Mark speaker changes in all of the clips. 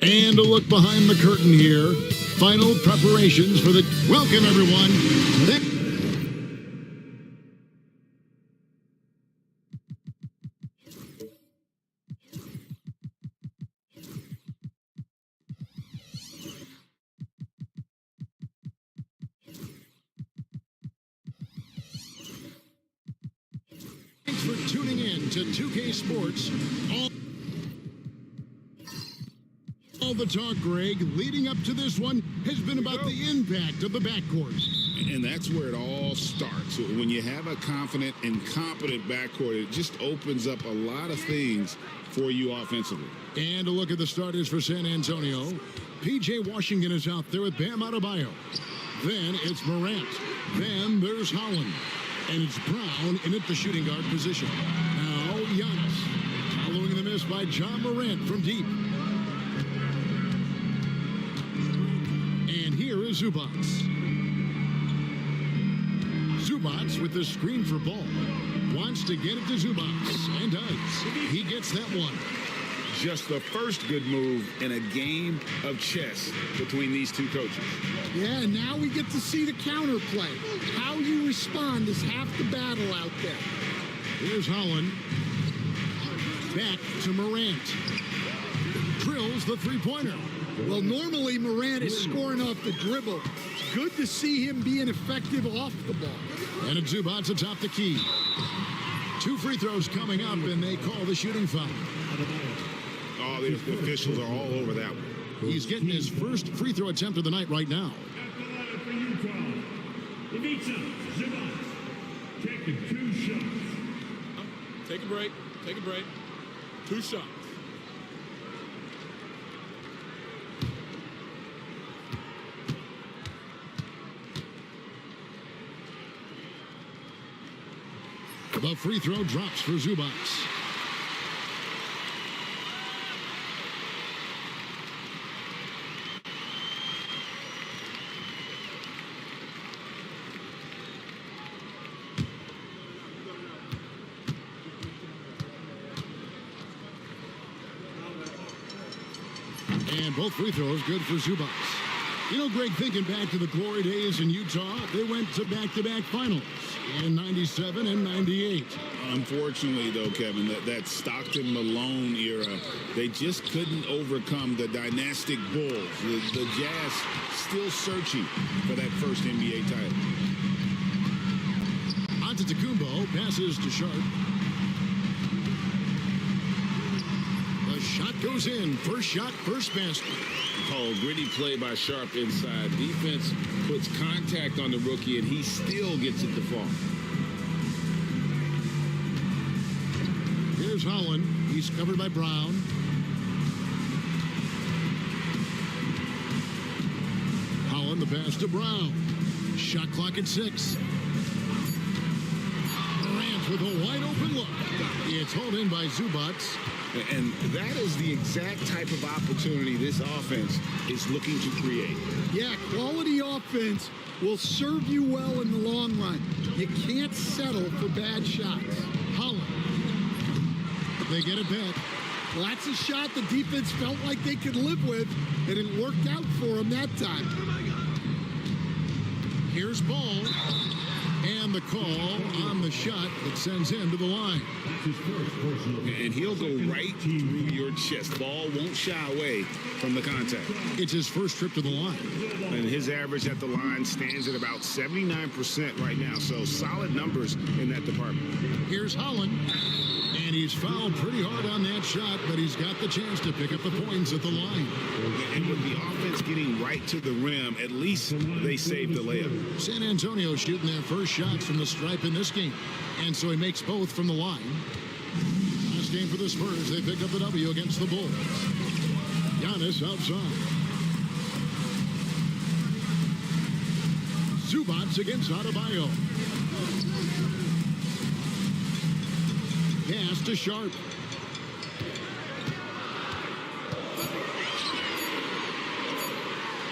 Speaker 1: And a look behind the curtain here. Final preparations for the... Welcome, everyone. Thanks for tuning in to 2K Sports. All the talk, Greg, leading up to this one has been about the impact of the backcourt.
Speaker 2: And that's where it all starts. When you have a confident and competent backcourt, it just opens up a lot of things for you offensively.
Speaker 1: And a look at the starters for San Antonio. P.J. Washington is out there with Bam Adebayo. Then it's Morant. Then there's Holland. And it's Brown in at the shooting guard position. Now Giannis. Following the miss by John Morant from deep. And here is Zubac. Zubac with the screen for ball. Wants to get it to Zubac. And does. He gets that one.
Speaker 2: Just the first good move in a game of chess between these two coaches.
Speaker 3: Yeah, and now we get to see the counterplay. How you respond is half the battle out there.
Speaker 1: Here's Holland. Back to Morant. Drills the three-pointer.
Speaker 3: Well, normally Morant is scoring off the dribble. Good to see him being effective off the ball.
Speaker 1: And it's Zubac atop the key. 2 free throws coming up, and they call the shooting foul.
Speaker 2: Oh, the officials are all over that one.
Speaker 1: He's getting his first free throw attempt of the night right now.
Speaker 4: Taking 2 shots. Take a break. Take a break. 2 shots.
Speaker 1: The free throw drops for Zubac. And both free throws good for Zubac. You know, Greg, thinking back to the glory days in Utah, they went to back-to-back finals in 97 and 98.
Speaker 2: Unfortunately, though, Kevin, that Stockton-Malone era, they just couldn't overcome the dynastic Bulls. The Jazz still searching for that first NBA title.
Speaker 1: Antetokounmpo passes to Sharp. The shot goes in. First shot, first basket.
Speaker 2: Oh, gritty play by Sharp inside. Defense puts contact on the rookie, and he still gets it to fall.
Speaker 1: Here's Holland. He's covered by Brown. Holland, the pass to Brown. Shot clock at 6. Morant with a wide open look. It's hauled in by Zubac.
Speaker 2: And that is the exact type of opportunity this offense is looking to create.
Speaker 3: Yeah, quality offense will serve you well in the long run. You can't settle for bad shots.
Speaker 1: Holland. They get it back.
Speaker 3: Well, that's a shot the defense felt like they could live with, and it worked out for them that time.
Speaker 1: Here's Ball. And the call on the shot that sends him to the line.
Speaker 2: And he'll go right through your chest. Ball won't shy away from the contact.
Speaker 1: It's his first trip to the line.
Speaker 2: And his average at the line stands at about 79% right now. So solid numbers in that department.
Speaker 1: Here's Holland. And he's fouled pretty hard on that shot, but he's got the chance to pick up the points at the line.
Speaker 2: And with the offense getting right to the rim, at least they saved the layup.
Speaker 1: San Antonio shooting their first shots from the stripe in this game. And so he makes both from the line. Last game for the Spurs, they picked up the W against the Bulls. Giannis outside. Zubac against Adebayo. Pass to Sharp.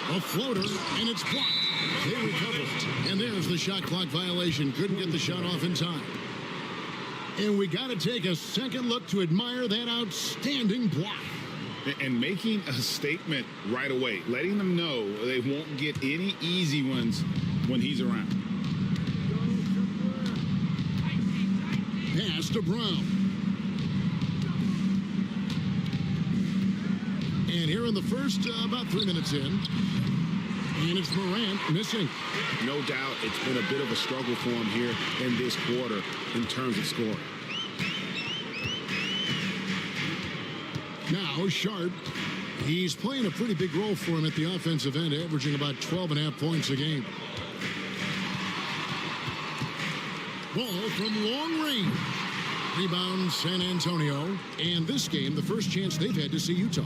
Speaker 1: A floater, and it's blocked. They recover it. And there's the shot clock violation. Couldn't get the shot off in time. And we got to take a second look to admire that outstanding block.
Speaker 2: And making a statement right away, letting them know they won't get any easy ones when he's around.
Speaker 1: Pass to Brown. And here in the first, about 3 minutes in, and it's Morant missing.
Speaker 2: No doubt it's been a bit of a struggle for him here in this quarter in terms of scoring.
Speaker 1: Now Sharp. He's playing a pretty big role for him at the offensive end, averaging about 12.5 points a game. Ball from long range. Rebound San Antonio. And this game, the first chance they've had to see Utah.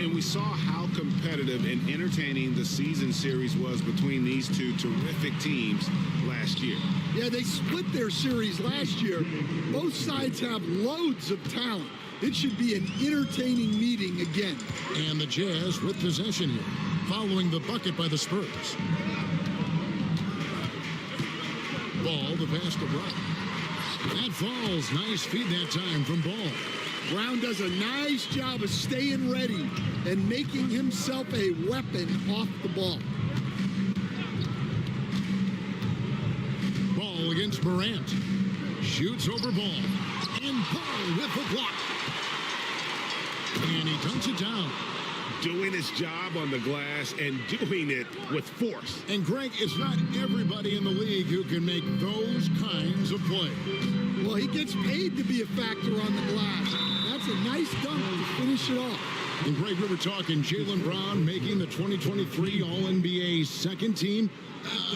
Speaker 2: And we saw how competitive and entertaining the season series was between these two terrific teams last year.
Speaker 3: Yeah, they split their series last year. Both sides have loads of talent. It should be an entertaining meeting again.
Speaker 1: And the Jazz with possession here, following the bucket by the Spurs. Ball, the pass to Brown. That falls. Nice feed that time from Ball.
Speaker 3: Brown does a nice job of staying ready and making himself a weapon off the ball.
Speaker 1: Ball against Morant. Shoots over Ball. And Ball with the block. And he dunks it down.
Speaker 2: Doing his job on the glass and doing it with force.
Speaker 1: And Greg, it's not everybody in the league who can make those kinds of plays.
Speaker 3: Well, he gets paid to be a factor on the glass. That's a nice dunk to finish it off.
Speaker 1: And Greg, we were talking Jaylen Brown making the 2023 All-NBA second team.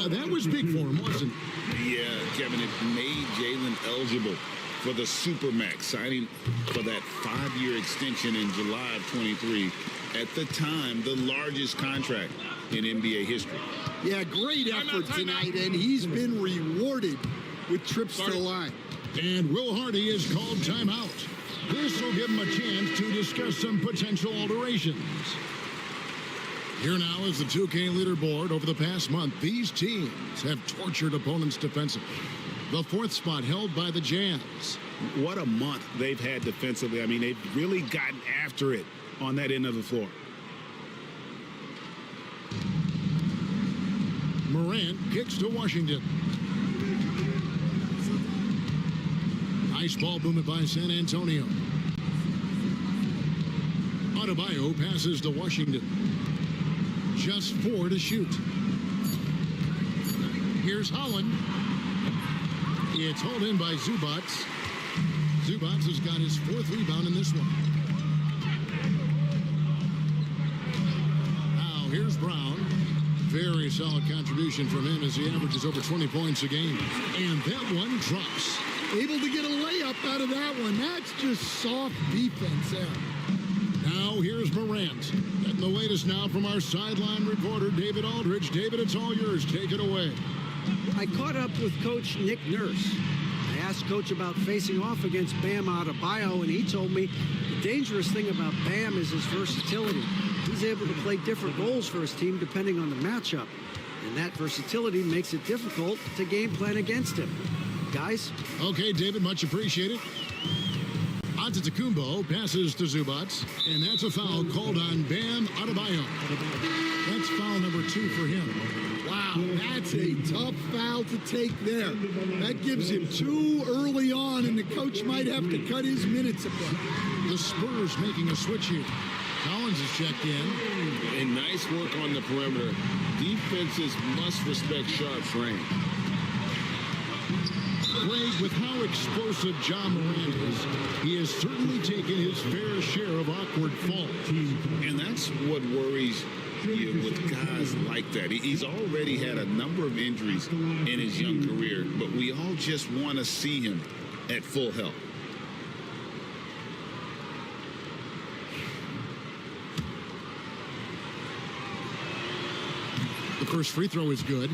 Speaker 1: That was big for him, wasn't it?
Speaker 2: Yeah, Kevin, it made Jaylen eligible for the Supermax, signing for that 5-year extension in July of 23. At the time, the largest contract in NBA history.
Speaker 3: Yeah, great effort tonight, and he's been rewarded with trips to the line.
Speaker 1: And Will Hardy has called timeout. This will give him a chance to discuss some potential alterations. Here now is the 2K leaderboard. Over the past month, these teams have tortured opponents defensively. The 4th spot held by the Jazz.
Speaker 2: What a month they've had defensively. I mean, they've really gotten after it on that end of the floor.
Speaker 1: Morant kicks to Washington. Nice ball movement by San Antonio. Adebayo passes to Washington. Just 4 to shoot. Here's Holland. It's hauled in by Zubac. Zubac has got his 4th rebound in this one. Now here's Brown. Very solid contribution from him as he averages over 20 points a game. And that one drops.
Speaker 3: Able to get a layup out of that one. That's just soft defense there.
Speaker 1: Now here's Morant. Getting the latest now from our sideline reporter, David Aldridge. David, it's all yours. Take it away.
Speaker 5: I caught up with Coach Nick Nurse. I asked Coach about facing off against Bam Adebayo, and he told me the dangerous thing about Bam is his versatility. He's able to play different roles for his team depending on the matchup, and that versatility makes it difficult to game plan against him. Guys?
Speaker 1: Okay, David, much appreciated. Antetokounmpo passes to Zubac, and that's a foul called on Bam Adebayo. That's foul number 2 for him.
Speaker 3: Wow, that's a tough foul to take there. That gives him 2 early on, and the coach might have to cut his minutes a bit.
Speaker 1: The Spurs making a switch here. Collins is checked in.
Speaker 2: And nice work on the perimeter. Defenses must respect Sharp's range.
Speaker 1: Greg, with how explosive John Morant is, he has certainly taken his fair share of awkward faults.
Speaker 2: And that's what worries you with guys like that. He's already had a number of injuries in his young career, but we all just want to see him at full health.
Speaker 1: The first free throw is good.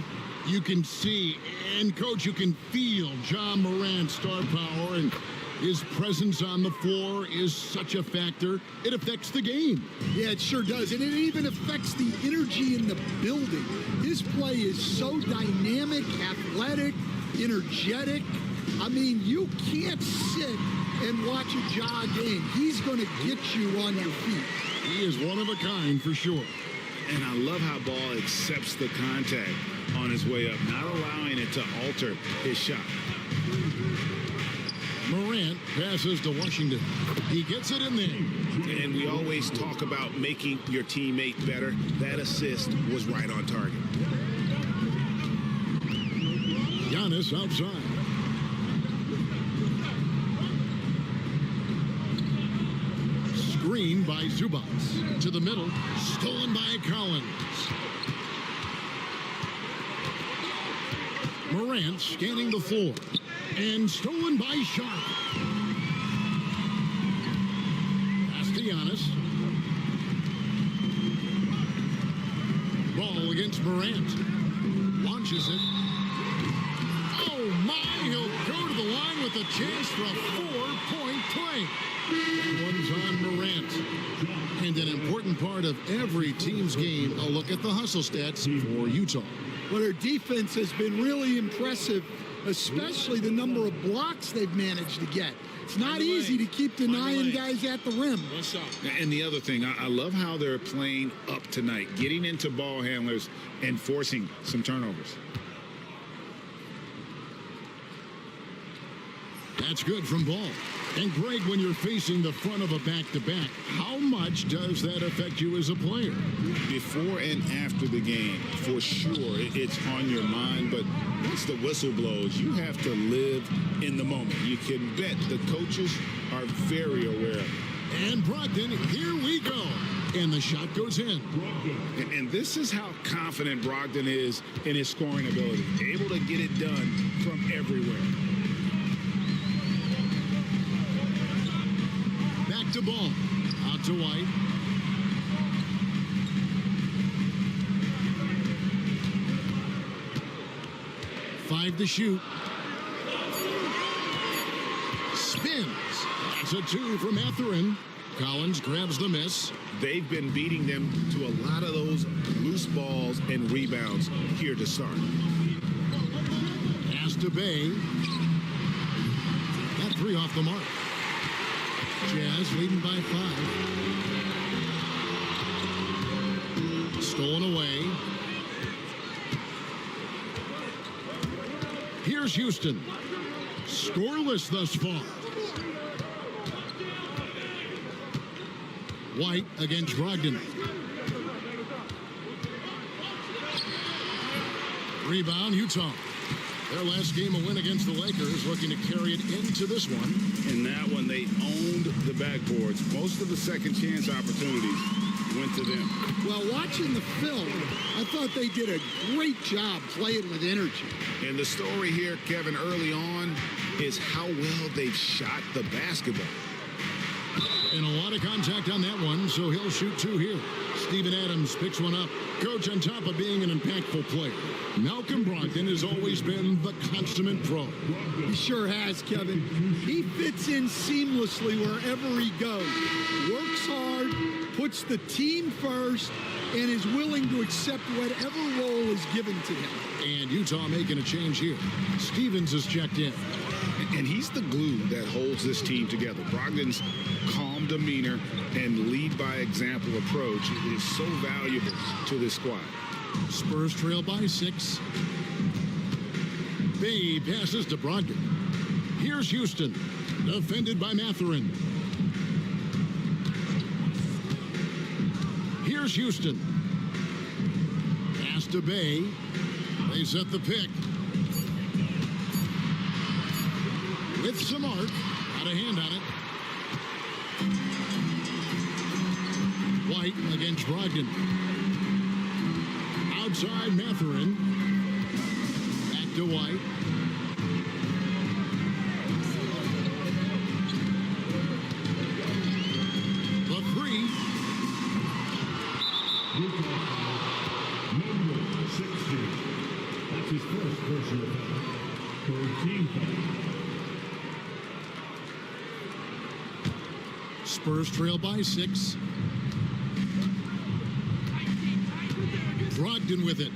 Speaker 1: You can see, and Coach, you can feel John Morant's star power, and his presence on the floor is such a factor. It affects the game.
Speaker 3: Yeah, it sure does, and it even affects the energy in the building. His play is so dynamic, athletic, energetic. I mean, you can't sit and watch a jog in. He's going to get you on your feet.
Speaker 1: He is one of a kind for sure.
Speaker 2: And I love how Ball accepts the contact on his way up, not allowing it to alter his shot.
Speaker 1: Morant passes to Washington. He gets it in there.
Speaker 2: And we always talk about making your teammate better. That assist was right on target.
Speaker 1: Giannis outside. Screen by Zubats. To the middle. Stolen by Collins. Morant scanning the floor. And stolen by Sharp. Pass to Giannis. Ball against Morant. Launches it. Oh my, he'll go to the line with a chance for a 4-point play. That one's on Morant. And an important part of every team's game, a look at the hustle stats for Utah.
Speaker 3: Well, their defense has been really impressive, especially the number of blocks they've managed to get. It's not easy to keep denying guys at the rim.
Speaker 4: One shot.
Speaker 2: And the other thing, I love how they're playing up tonight, getting into ball handlers and forcing some turnovers.
Speaker 1: That's good from Ball. And Greg, when you're facing the front of a back-to-back, how much does that affect you as a player?
Speaker 2: Before and after the game, for sure, it's on your mind. But once the whistle blows, you have to live in the moment. You can bet the coaches are very aware of it.
Speaker 1: And Brogdon, here we go. And the shot goes in.
Speaker 2: And this is how confident Brogdon is in his scoring ability. Able to get it done from everywhere.
Speaker 1: Back to Ball. Out to White. Five to shoot. Spins. That's a two from Mathurin. Collins grabs the miss.
Speaker 2: They've been beating them to a lot of those loose balls and rebounds here to start.
Speaker 1: Pass to Bay. That three off the mark. Jazz leading by 5. Stolen away. Here's Houston. Scoreless thus far. White against Brogdon. Rebound, Utah. Their last game a win against the Lakers, looking to carry it into this one.
Speaker 2: In that one, they owned the backboards. Most of the second chance opportunities went to them.
Speaker 3: Well, watching the film, I thought they did a great job playing with energy.
Speaker 2: And the story here, Kevin, early on, is how well they've shot the basketball.
Speaker 1: And a lot of contact on that one, so he'll shoot two here. Steven Adams picks one up. Coach, on top of being an impactful player, Malcolm Brogdon has always been the consummate pro.
Speaker 3: He sure has, Kevin. He fits in seamlessly wherever he goes. Works hard, puts the team first, and is willing to accept whatever role is given to him.
Speaker 1: And Utah making a change here. Stevens is checked in.
Speaker 2: And he's the glue that holds this team together. Brogdon's calm demeanor and lead by example approach is so valuable to this squad.
Speaker 1: Spurs trail by 6. Bay passes to Brogdon. Here's Houston, defended by Mathurin. Here's Houston. Pass to Bay. They set the pick. With some art. Got a hand on it. White against Brogdon. Outside Mathurin. Back to White. The three.
Speaker 6: Number 60. That's his first personal foul. 13 foul.
Speaker 1: Spurs trail by 6. Brogdon with it.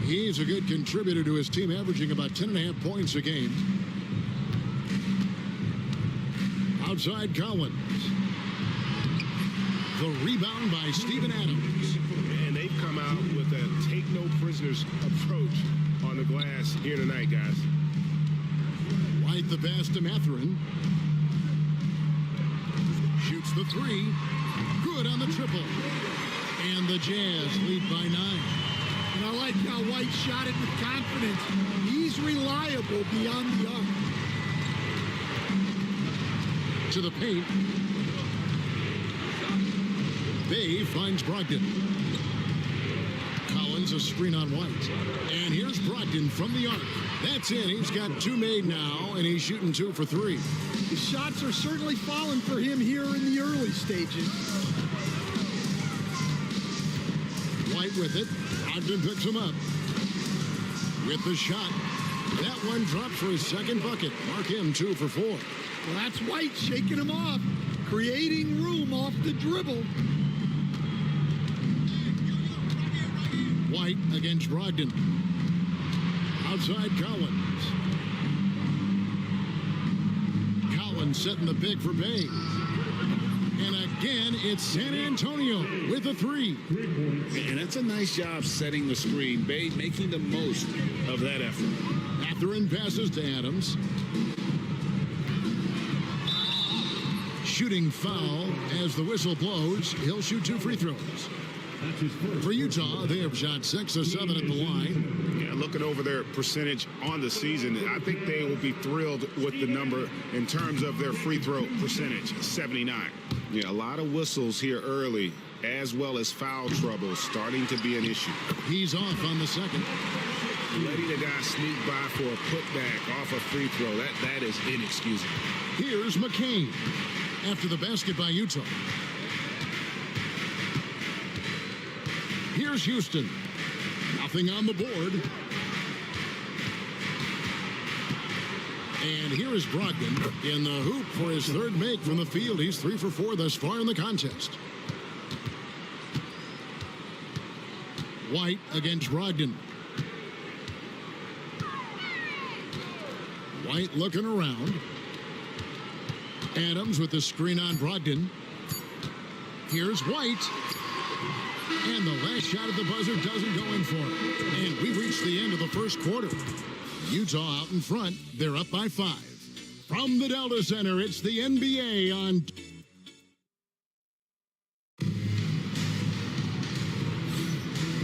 Speaker 1: He's a good contributor to his team, averaging about 10.5 points a game. Outside Collins. The rebound by Steven Adams.
Speaker 7: And they've come out with a take-no-prisoners approach on the glass here tonight, guys.
Speaker 1: White the pass to Mathurin. Shoots the three. Good on the triple. And the Jazz lead by 9.
Speaker 3: And I like how White shot it with confidence. He's reliable beyond the arc.
Speaker 1: To the paint. Bay finds Brogdon. Collins a screen on White. And here's Brogdon from the arc. That's in. He's got 2 made now, and he's shooting 2 for 3.
Speaker 3: The shots are certainly falling for him here in the early stages.
Speaker 1: White with it. Brogdon picks him up. With the shot. That one dropped for his second bucket. Mark him 2 for 4.
Speaker 3: Well, that's White shaking him off, creating room off the dribble.
Speaker 1: White against Brogdon. Outside Collins. Collins setting the pick for Bay. And again, it's San Antonio with a 3.
Speaker 2: And that's a nice job setting the screen. Bay making the most of that effort.
Speaker 1: Mathurin passes to Adams. Shooting foul as the whistle blows. He'll shoot 2 free throws. For Utah, they have shot 6 of 7 at the line.
Speaker 7: Yeah, looking over their percentage on the season, I think they will be thrilled with the number in terms of their free throw percentage, 79. Yeah, a lot of whistles here early, as well as foul trouble starting to be an issue.
Speaker 1: He's off on the second.
Speaker 7: Letting the guy sneak by for a putback off a free throw, that is inexcusable.
Speaker 1: Here's McCain after the basket by Utah. Here's Houston. Nothing on the board. And here is Brogdon in the hoop for his 3rd make from the field. He's 3 for 4 thus far in the contest. White against Brogdon. White looking around. Adams with the screen on Brogdon. Here's White. And the last shot at the buzzer doesn't go in for it. And we've reached the end of the first quarter. Utah out in front. They're up by 5. From the Delta Center, it's the NBA on...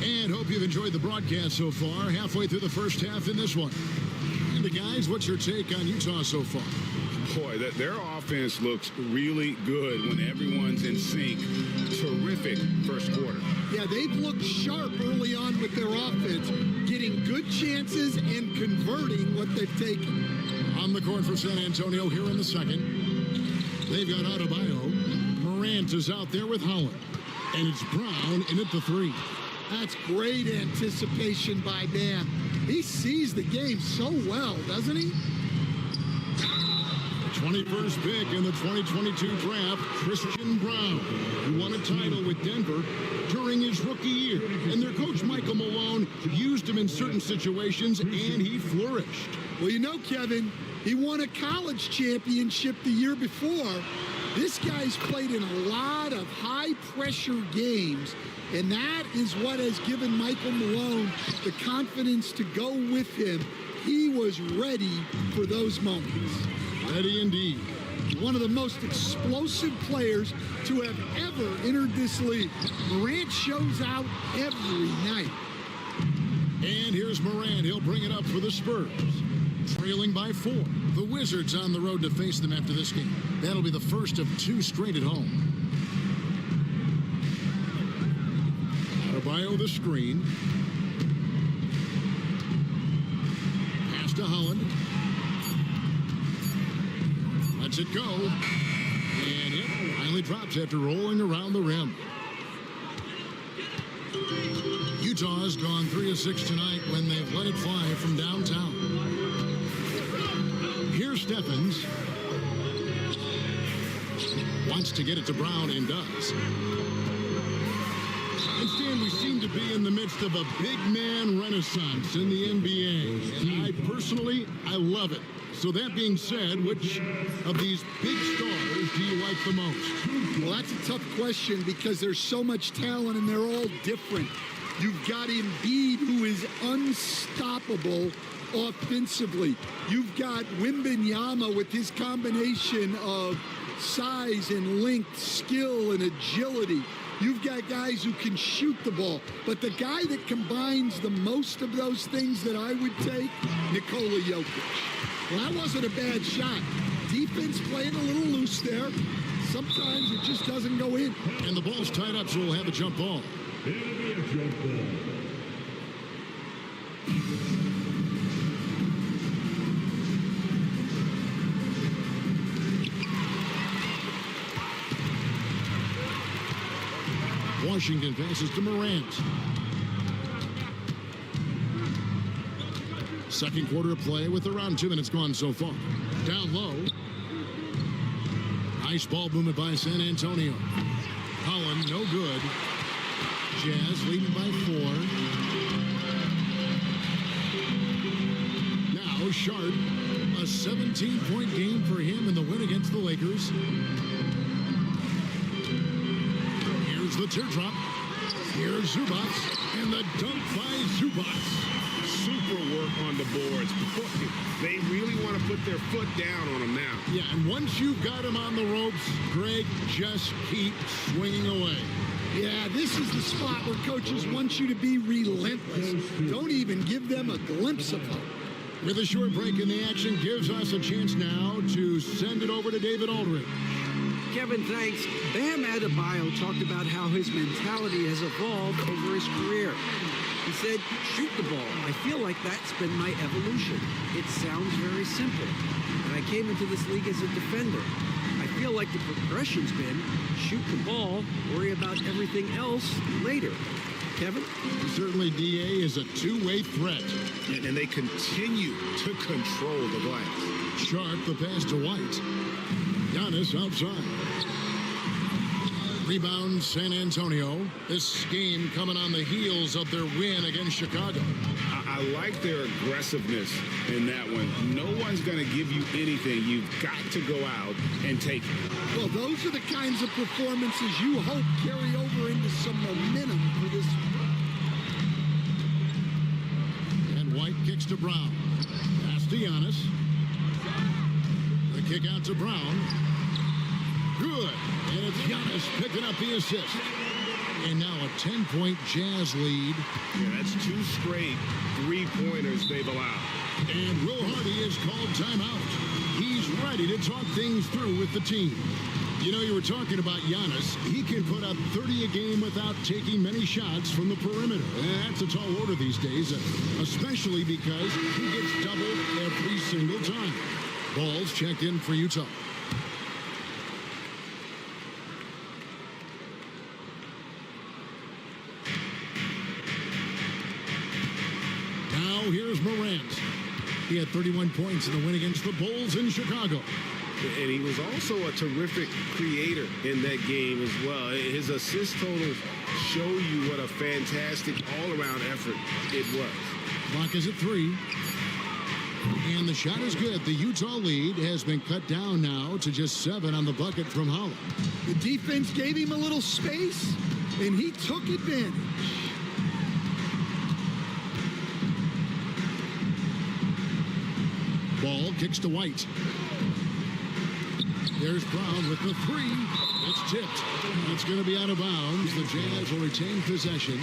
Speaker 1: And hope you've enjoyed the broadcast so far. Halfway through the first half in this one. And the guys, what's your take on Utah so far?
Speaker 2: Boy, their offense looks really good when everyone's in sync. Terrific first quarter.
Speaker 3: Yeah, they've looked sharp early on with their offense, getting good chances and converting what they've taken.
Speaker 1: On the court for San Antonio here in the second. They've got Adebayo. Morant is out there with Holland. And it's Brown in at the 3.
Speaker 3: That's great anticipation by Bam. He sees the game so well, doesn't he?
Speaker 1: 21st pick in the 2022 draft, Christian Brown, who won a title with Denver during his rookie year. And their coach, Michael Malone, used him in certain situations, and he flourished.
Speaker 3: Well, you know, Kevin, he won a college championship the year before. This guy's played in a lot of high-pressure games, and that is what has given Michael Malone the confidence to go with him. He was ready for those moments.
Speaker 1: Ready indeed.
Speaker 3: One of the most explosive players to have ever entered this league. Morant shows out every night.
Speaker 1: And here's Morant. He'll bring it up for the Spurs. Trailing by 4. The Wizards on the road to face them after this game. That'll be the first of 2 straight at home. Adebayo the screen. Pass to Holland. Lets it go. And it finally drops after rolling around the rim. Utah has gone 3 of 6 tonight when they've let it fly from downtown. Here's Stephens. Wants to get it to Brown and does. And Stan, we seem to be in the midst of a big man renaissance in the NBA. And I love it. So that being said, which of these big stars do you like the most?
Speaker 3: Well, that's a tough question because there's so much talent and they're all different. You've got Embiid, who is unstoppable offensively. You've got Wembanyama with his combination of size and length, skill and agility. You've got guys who can shoot the ball. But the guy that combines the most of those things that I would take, Nikola Jokic. Well, that wasn't a bad shot. Defense playing a little loose there. Sometimes it just doesn't go in.
Speaker 1: And the ball's tied up, so we'll have a jump ball.
Speaker 6: It'll be a jump ball.
Speaker 1: Washington passes to Morant. Second quarter of play with around 2 minutes gone so far. Down low. Nice ball movement by San Antonio. Holland, no good. Jazz leading by 4. Now Sharp, a 17-point game for him in the win against the Lakers. Here's the teardrop. Here's Zubats, and the dunk by Zubats.
Speaker 7: Super work on the boards. They really want to put their foot down on them now.
Speaker 1: Yeah, and once you've got him on the ropes, Greg, just keep swinging away.
Speaker 3: Yeah, this is the spot where coaches want you to be relentless. Don't even give them a glimpse of hope.
Speaker 1: With a short break in the action, gives us a chance now to send it over to David Aldridge.
Speaker 5: Kevin, thanks. Bam Adebayo talked about how his mentality has evolved over his career. He said, shoot the ball. I feel like that's been my evolution. It sounds very simple. And I came into this league as a defender. I feel like the progression's been shoot the ball, worry about everything else later. Kevin?
Speaker 1: Certainly, DA is a two-way threat.
Speaker 7: And they continue to control the glass.
Speaker 1: Sharp, the pass to White. Giannis outside. Rebound, San Antonio. This game coming on the heels of their win against Chicago.
Speaker 7: I like their aggressiveness in that one. No one's going to give you anything. You've got to go out and take it.
Speaker 3: Well, those are the kinds of performances you hope carry over into some momentum for this.
Speaker 1: And White kicks to Brown. Pass to Giannis. The kick out to Brown. Good. And it's Giannis picking up the assist. And now a 10-point Jazz lead.
Speaker 7: Yeah, that's 2 straight 3-pointers they've allowed.
Speaker 1: And Will Hardy has called timeout. He's ready to talk things through with the team. You know, you were talking about Giannis. He can put up 30 a game without taking many shots from the perimeter. And that's a tall order these days, especially because he gets doubled every single time. Balls checked in for Utah. Now here's Morant. He had 31 points in the win against the Bulls in Chicago.
Speaker 7: And he was also a terrific creator in that game as well. His assist totals show you what a fantastic all-around effort it was.
Speaker 1: Clock is at 3. And the shot is good. The Utah lead has been cut down now to just 7 on the bucket from Holland.
Speaker 3: The defense gave him a little space, and he took advantage.
Speaker 1: Ball kicks to White. There's Brown with the 3. It's tipped. It's going to be out of bounds. The Jazz will retain possession.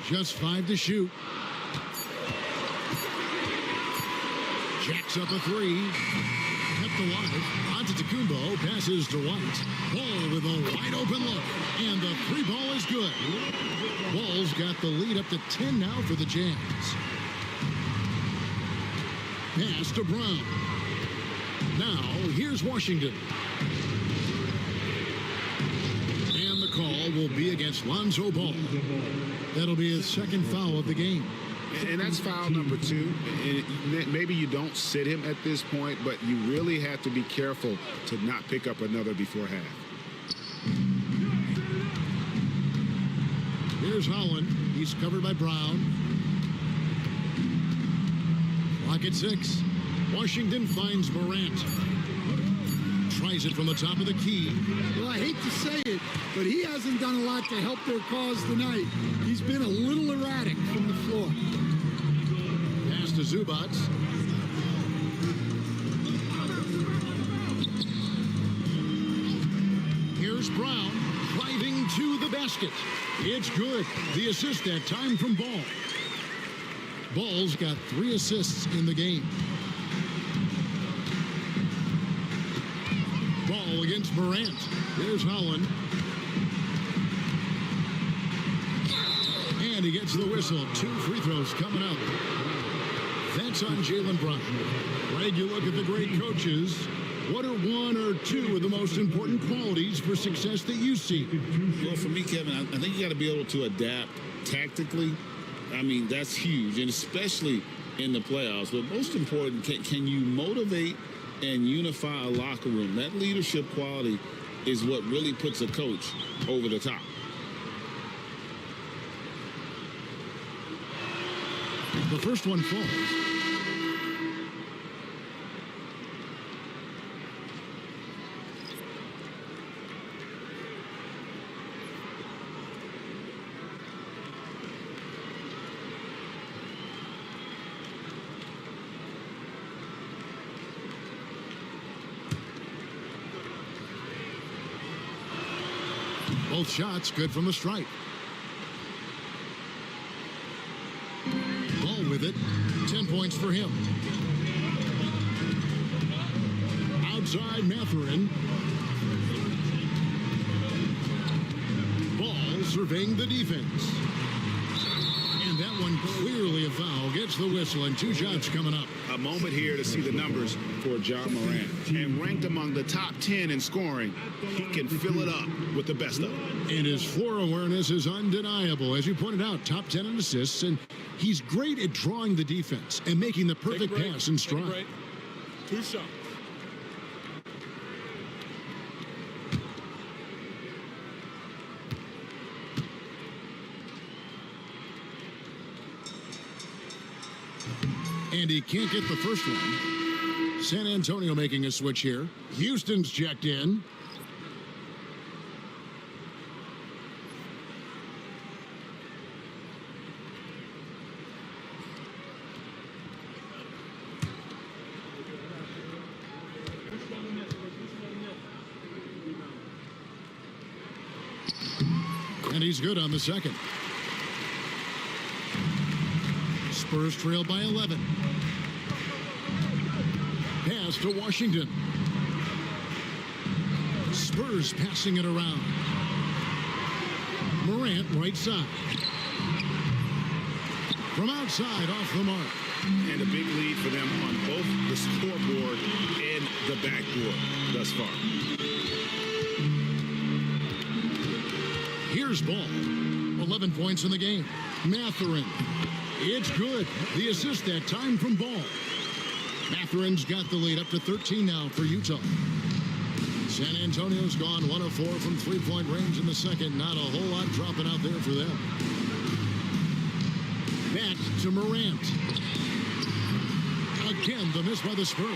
Speaker 1: Just 5 to shoot. Jacks up a 3. Kept alive. Antetokounmpo passes to White. Ball with a wide open look. And the 3 ball is good. Ball's got the lead up to 10 now for the Jazz. Pass to Brown. Now, here's Washington. And the call will be against Lonzo Ball. That'll be his second foul of the game.
Speaker 7: And that's foul number 2. And maybe you don't sit him at this point, but you really have to be careful to not pick up another before half.
Speaker 1: Here's Holland. He's covered by Brown. Clock at 6. Washington finds Morant. Tries it from the top of the key.
Speaker 3: Well, I hate to say it, but he hasn't done a lot to help their cause tonight. He's been a little erratic from the floor.
Speaker 1: Pass to Zubac. Here's Brown driving to the basket. It's good. The assist that time from Ball. Ball's got 3 assists in the game. Ball against Morant. There's Holland. And he gets the whistle. 2 free throws coming up. That's on Jaylen Brown. Greg, you look at the great coaches. What are 1 or 2 of the most important qualities for success that you see?
Speaker 2: Well, for me, Kevin, I think you got to be able to adapt tactically. I mean, that's huge, and especially in the playoffs. But most important, can you motivate and unify a locker room? That leadership quality is what really puts a coach over the top.
Speaker 1: The first one falls. Both shots good from the stripe. Ball with it. 10 points for him. Outside Mathurin. Ball surveying the defense. And that one clearly a foul. Gets the whistle and 2 shots coming up.
Speaker 7: A moment here to see the numbers for John Morant. And ranked among the top 10 in scoring, he can fill it up with the best of them.
Speaker 1: And his floor awareness is undeniable. As you pointed out, top 10 in assists, and he's great at drawing the defense and making the perfect pass in stride.
Speaker 4: 2 shots.
Speaker 1: And he can't get the first one. San Antonio making a switch here. Houston's checked in. And he's good on the second. Spurs trail by 11. Pass to Washington. Spurs passing it around. Morant right side. From outside off the mark.
Speaker 7: And a big lead for them on both the scoreboard and the backboard thus far.
Speaker 1: Here's Ball. 11 points in the game. Mathurin. It's good. The assist that time from Ball. Mathurin's got the lead up to 13 now for Utah. San Antonio's gone 1 of 4 from three-point range in the second. Not a whole lot dropping out there for them. Back to Morant. Again, the miss by the Spurs.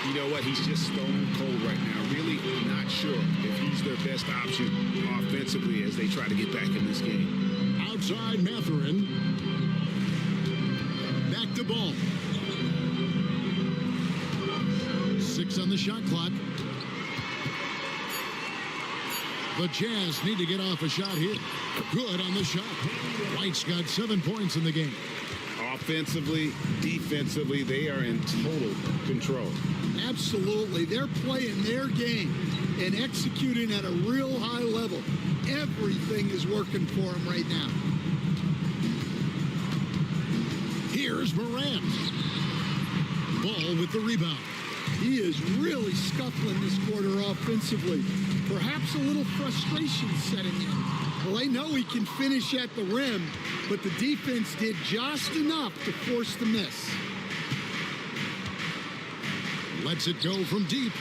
Speaker 7: You know what? He's just stone cold right now. Really not sure if he's their best option offensively as they try to get back in this game.
Speaker 1: Outside Mathurin. Back to Ball. 6 on the shot clock. The Jazz need to get off a shot here. Good on the shot. White's got 7 points in the game.
Speaker 7: Offensively, defensively, they are in total control.
Speaker 3: Absolutely. They're playing their game and executing at a real high level. Everything is working for them right now.
Speaker 1: Here's Morant. Ball with the rebound.
Speaker 3: He is really scuffling this quarter offensively. Perhaps a little frustration setting in. Well, they know he can finish at the rim, but the defense did just enough to force the miss.
Speaker 1: Lets it go from deep.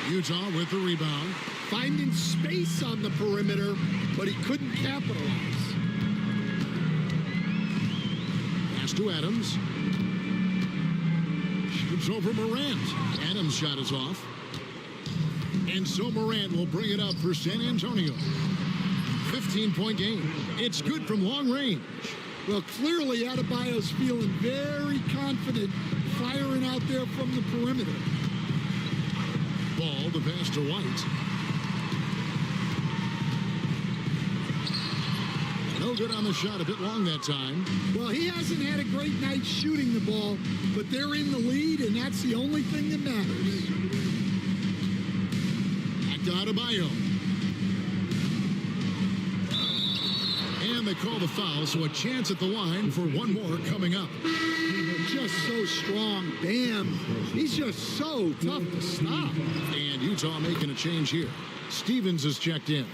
Speaker 1: Utah with the rebound.
Speaker 3: Finding space on the perimeter, but he couldn't capitalize.
Speaker 1: Pass to Adams. Shoots over Morant. Adams' shot is off. And so Morant will bring it up for San Antonio. 15-point game. It's good from long range.
Speaker 3: Well, clearly Adebayo's feeling very confident firing out there from the perimeter.
Speaker 1: Ball, the pass to White. No good on the shot, a bit long that time.
Speaker 3: Well, he hasn't had a great night shooting the ball, but they're in the lead, and that's the only thing that matters.
Speaker 1: Back to Adebayo. And they call the foul, so a chance at the line for one more coming up.
Speaker 3: Just so strong. Bam. He's just so tough to stop.
Speaker 1: And Utah making a change here. Stevens is checked in.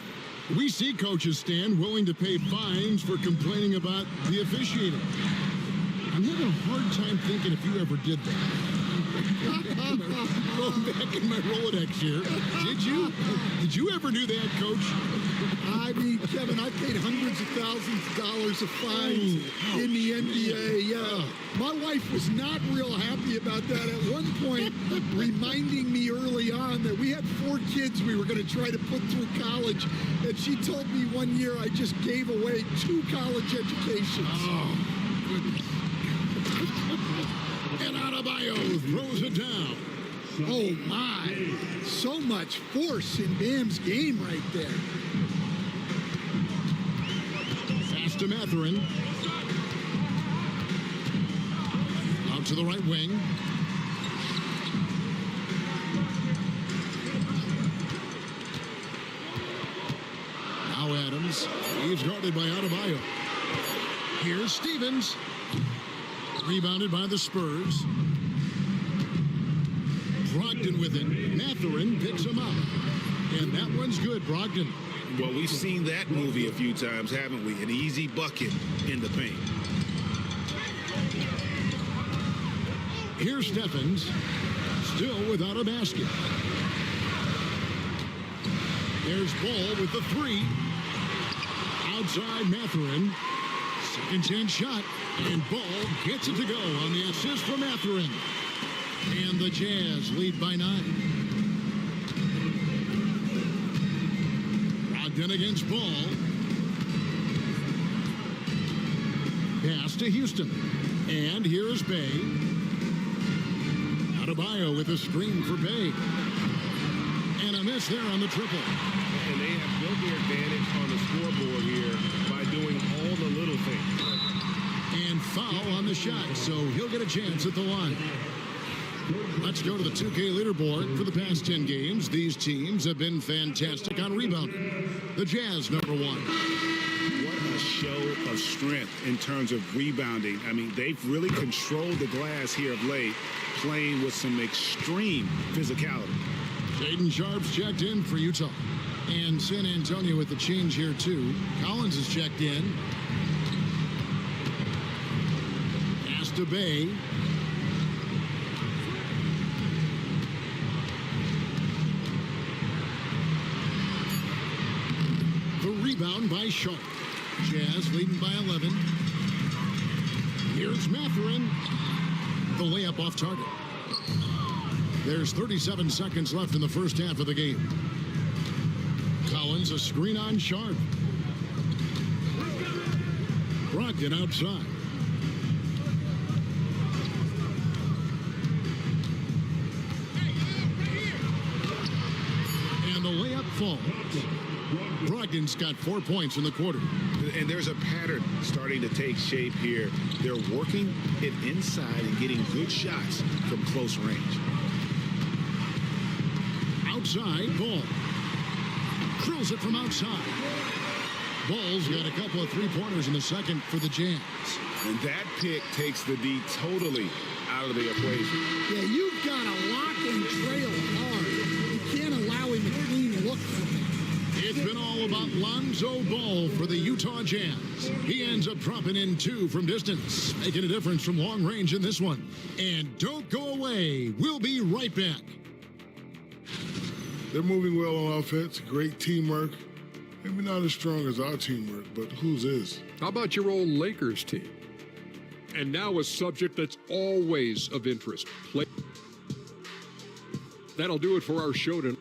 Speaker 1: We see coaches stand willing to pay fines for complaining about the officiating. I'm having a hard time thinking if you ever did that. Going back in my Rolodex here. Did you ever do that, Coach?
Speaker 3: I mean, Kevin, I paid hundreds of thousands of dollars of fines in the NBA. Yeah. My wife was not real happy about that at one point, reminding me early on that we had 4 kids we were going to try to put through college. And she told me one year I just gave away 2 college educations.
Speaker 1: Oh, goodness. And Adebayo throws it down.
Speaker 3: Oh, my. So much force in Bam's game right there.
Speaker 1: Pass to Mathurin. Out to the right wing. Now Adams. He's guarded by Adebayo. Here's Stevens. Rebounded by the Spurs. Brogdon with it. Mathurin picks him up. And that one's good, Brogdon.
Speaker 2: Well, we've seen that movie a few times, haven't we? An easy bucket in the paint.
Speaker 1: Here's Stephens. Still without a basket. There's Ball with the 3. Outside Mathurin. Second chance shot. And Ball gets it to go on the assist from Mathurin. And the Jazz lead by 9. Brogdon against Ball. Pass to Houston. And here is Bay. Adebayo with a screen for Bay. And a miss there on the triple.
Speaker 7: And they have built their advantage on the scoreboard here by doing all the little things.
Speaker 1: And foul on the shot, so he'll get a chance at the line. Let's go to the 2K leaderboard. For the past 10 games, these teams have been fantastic on rebounding. The Jazz, number 1.
Speaker 2: What a show of strength in terms of rebounding. I mean, they've really controlled the glass here of late, playing with some extreme physicality.
Speaker 1: Jaden Sharp's checked in for Utah. And San Antonio with the change here, too. Collins is checked in. Pass to Bay. The rebound by Sharp. Jazz leading by 11. Here's Mathurin. The layup off target. There's 37 seconds left in the first half of the game. Collins a screen on Sharp. Brogdon outside. And the layup falls. Brogdon's got 4 points in the quarter.
Speaker 2: And there's a pattern starting to take shape here. They're working it inside and getting good shots from close range.
Speaker 1: Outside, Ball. Drills it from outside. Ball's got a couple of 3-pointers in the second for the Jazz.
Speaker 2: And that pick takes the D totally out of the equation.
Speaker 3: Yeah, you've got to lock and trail hard. You can't allow him a clean look from him.
Speaker 1: It's been all about Lonzo Ball for the Utah Jazz. He ends up dropping in 2 from distance, making a difference from long range in this one. And don't go away. We'll be right back.
Speaker 8: They're moving well on offense. Great teamwork. Maybe not as strong as our teamwork, but whose is?
Speaker 9: How about your old Lakers team? And now a subject that's always of interest. That'll do it for our show tonight.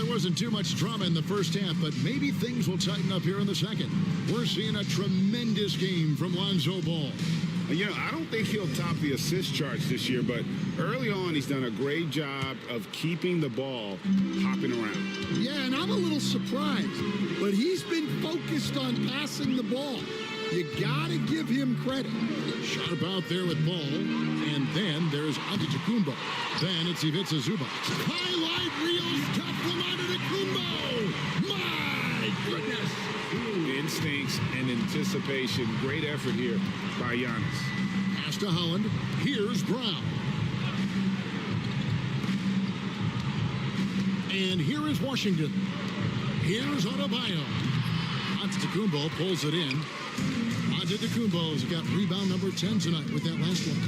Speaker 1: Wasn't too much drama in the first half, but maybe things will tighten up here in the second. We're seeing a tremendous game from Lonzo Ball.
Speaker 7: You know, I don't think he'll top the assist charts this year, but early on he's done a great job of keeping the ball hopping around.
Speaker 3: Yeah, and I'm a little surprised, but he's been focused on passing the ball. You got to give him credit.
Speaker 1: Sharp out there with Ball, and then there's Antetokounmpo. Then it's Ivica Zubac. Highlight reels tough from Antetokounmpo. My goodness.
Speaker 7: Instincts and anticipation. Great effort here by Giannis.
Speaker 1: Pass to Holland. Here's Brown. And here is Washington. Here's Adebayo. Antetokounmpo pulls it in. Antetokounmpo's got rebound number 10 tonight with that last one.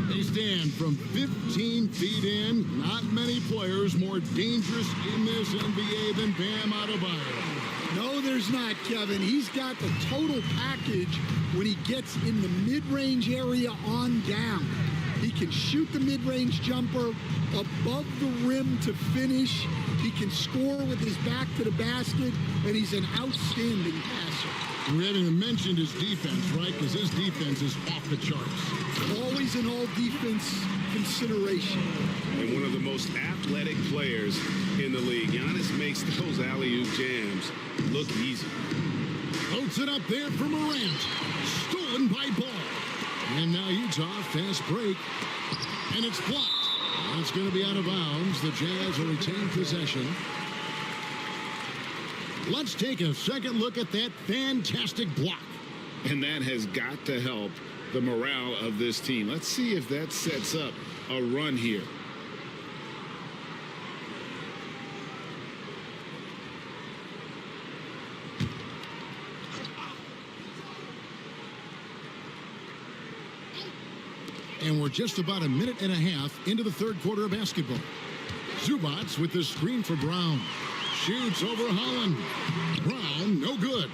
Speaker 1: They stand from 15 feet in. Not many players more dangerous in this NBA than Bam Adebayo.
Speaker 3: No, there's not, Kevin. He's got the total package when he gets in the mid-range area on down. He can shoot the mid-range jumper above the rim to finish. He can score with his back to the basket, and he's an outstanding passer.
Speaker 1: We haven't mentioned his defense, right? Because his defense is off the charts.
Speaker 3: Always an all-defense consideration.
Speaker 7: And one of the most athletic players in the league. Giannis makes those alley-oop jams look easy.
Speaker 1: Floats it up there for Morant. Stolen by Ball. And now Utah, fast break. And it's blocked. That's going to be out of bounds. The Jazz will retain possession. Let's take a second look at that fantastic block.
Speaker 7: And that has got to help the morale of this team. Let's see if that sets up a run here.
Speaker 1: And we're just about a minute and a half into the third quarter of basketball. Zubac with the screen for Brown. Shoots over Holland. Brown, no good.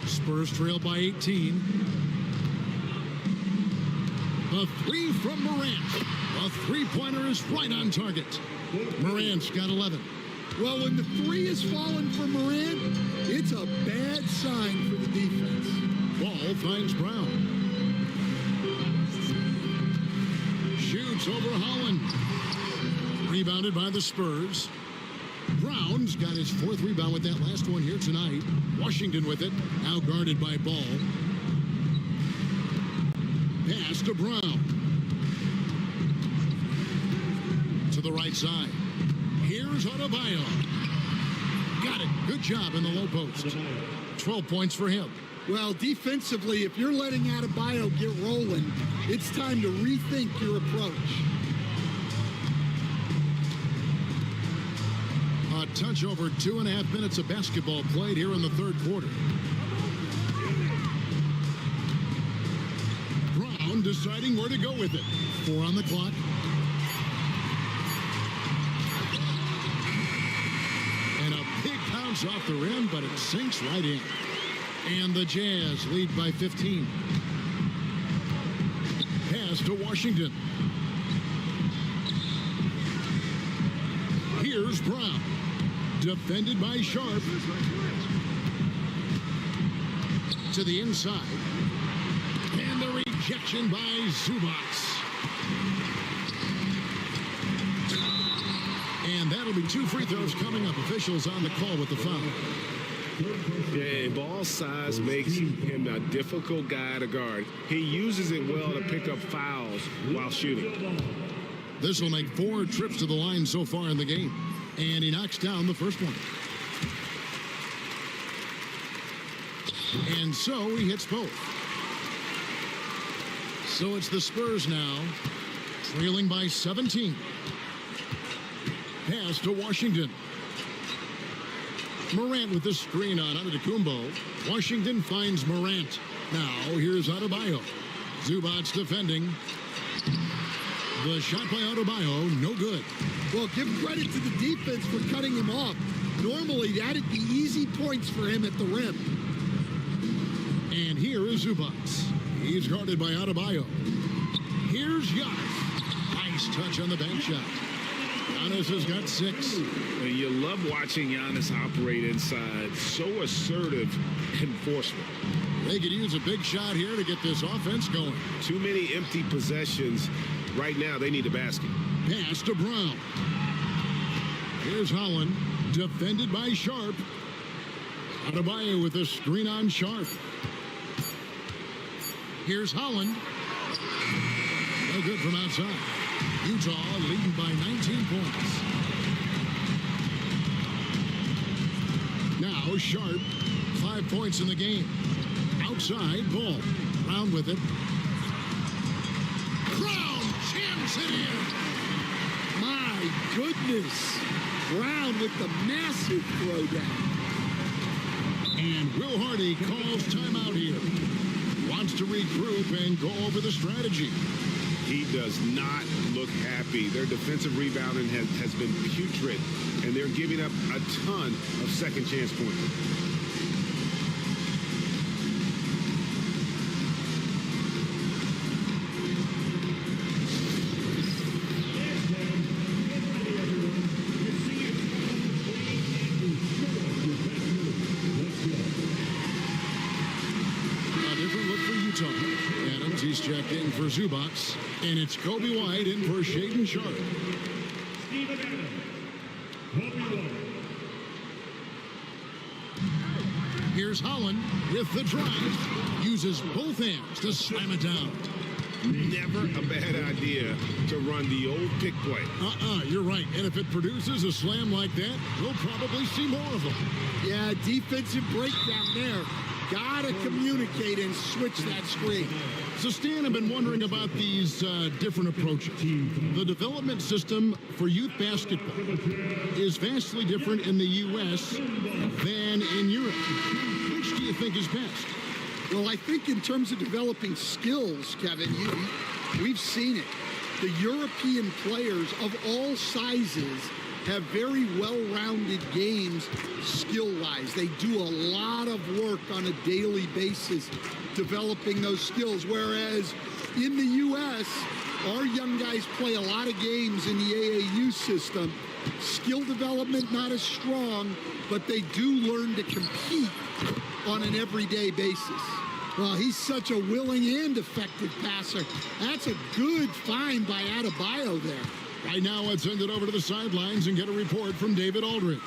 Speaker 1: Spurs trail by 18. A three from Morant. A three-pointer is right on target. Morant's got 11.
Speaker 3: Well, when the three is falling for Morant, it's a bad sign for the defense.
Speaker 1: Ball finds Brown. Shoots over Holland. Rebounded by the Spurs. Brown's got his fourth rebound with that last one here tonight. Washington with it. Now guarded by Ball. Pass to Brown. To the right side. Here's Adebayo. Got it. Good job in the low post. 12 points for him.
Speaker 3: Well, defensively, if you're letting Adebayo get rolling, it's time to rethink your approach.
Speaker 1: A touch over 2.5 minutes of basketball played here in the third quarter. Brown deciding where to go with it. 4 on the clock. And a big bounce off the rim, but it sinks right in. And the Jazz lead by 15. Pass to Washington. Here's Brown. Defended by Sharp. To the inside. And the rejection by Zubac. And that'll be 2 free throws coming up. Officials on the call with the foul.
Speaker 7: Yeah, and Ball size makes him a difficult guy to guard. He uses it well to pick up fouls while shooting.
Speaker 1: This will make 4 trips to the line so far in the game. And he knocks down the first one. And so he hits both. So it's the Spurs now, trailing by 17. Pass to Washington. Morant with the screen on Antetokounmpo. Washington finds Morant. Now here's Adebayo. Zubac's defending. The shot by Adebayo, no good.
Speaker 3: Well, give credit to the defense for cutting him off. Normally, that'd be easy points for him at the rim.
Speaker 1: And here is Zubac. He's guarded by Adebayo. Here's Giannis. Nice touch on the bank shot. Giannis has got 6.
Speaker 7: You love watching Giannis operate inside. So assertive enforcement.
Speaker 1: They could use a big shot here to get this offense going.
Speaker 7: Too many empty possessions. Right now, they need a basket.
Speaker 1: Pass to Brown. Here's Holland, defended by Sharp. Adebayo with a screen on Sharp. Here's Holland. No good from outside. Utah leading by 19 points. Now Sharp, 5 points in the game. Outside, Ball. Brown with it. Brown jams it in.
Speaker 3: My goodness. Brown with the massive throwdown.
Speaker 1: And Will Hardy calls timeout here. Wants to regroup and go over the strategy.
Speaker 7: He does not look happy. Their defensive rebounding has been putrid, and they're giving up a ton of second chance points.
Speaker 1: He's checked in for Zubac, and it's Kobe White in for Shaedon Sharp. Here's Holland with the drive. Uses both hands to slam it down.
Speaker 7: Never a bad idea to run the old pick play.
Speaker 1: You're right. And if it produces a slam like that, we'll probably see more of them.
Speaker 3: Yeah, defensive breakdown there. Gotta communicate and switch that screen.
Speaker 1: So, Stan, I've been wondering about these different approaches. The development system for youth basketball is vastly different in the U.S. than in Europe. Which do you think is best?
Speaker 3: Well, I think in terms of developing skills, Kevin, we've seen it. The European players of all sizes have very well-rounded games skill-wise. They do a lot of work on a daily basis developing those skills, whereas in the U.S., our young guys play a lot of games in the AAU system. Skill development not as strong, but they do learn to compete on an everyday basis. Well, he's such a willing and effective passer. That's a good find by Adebayo there.
Speaker 1: Right now, let's send it over to the sidelines and get a report from David Aldridge.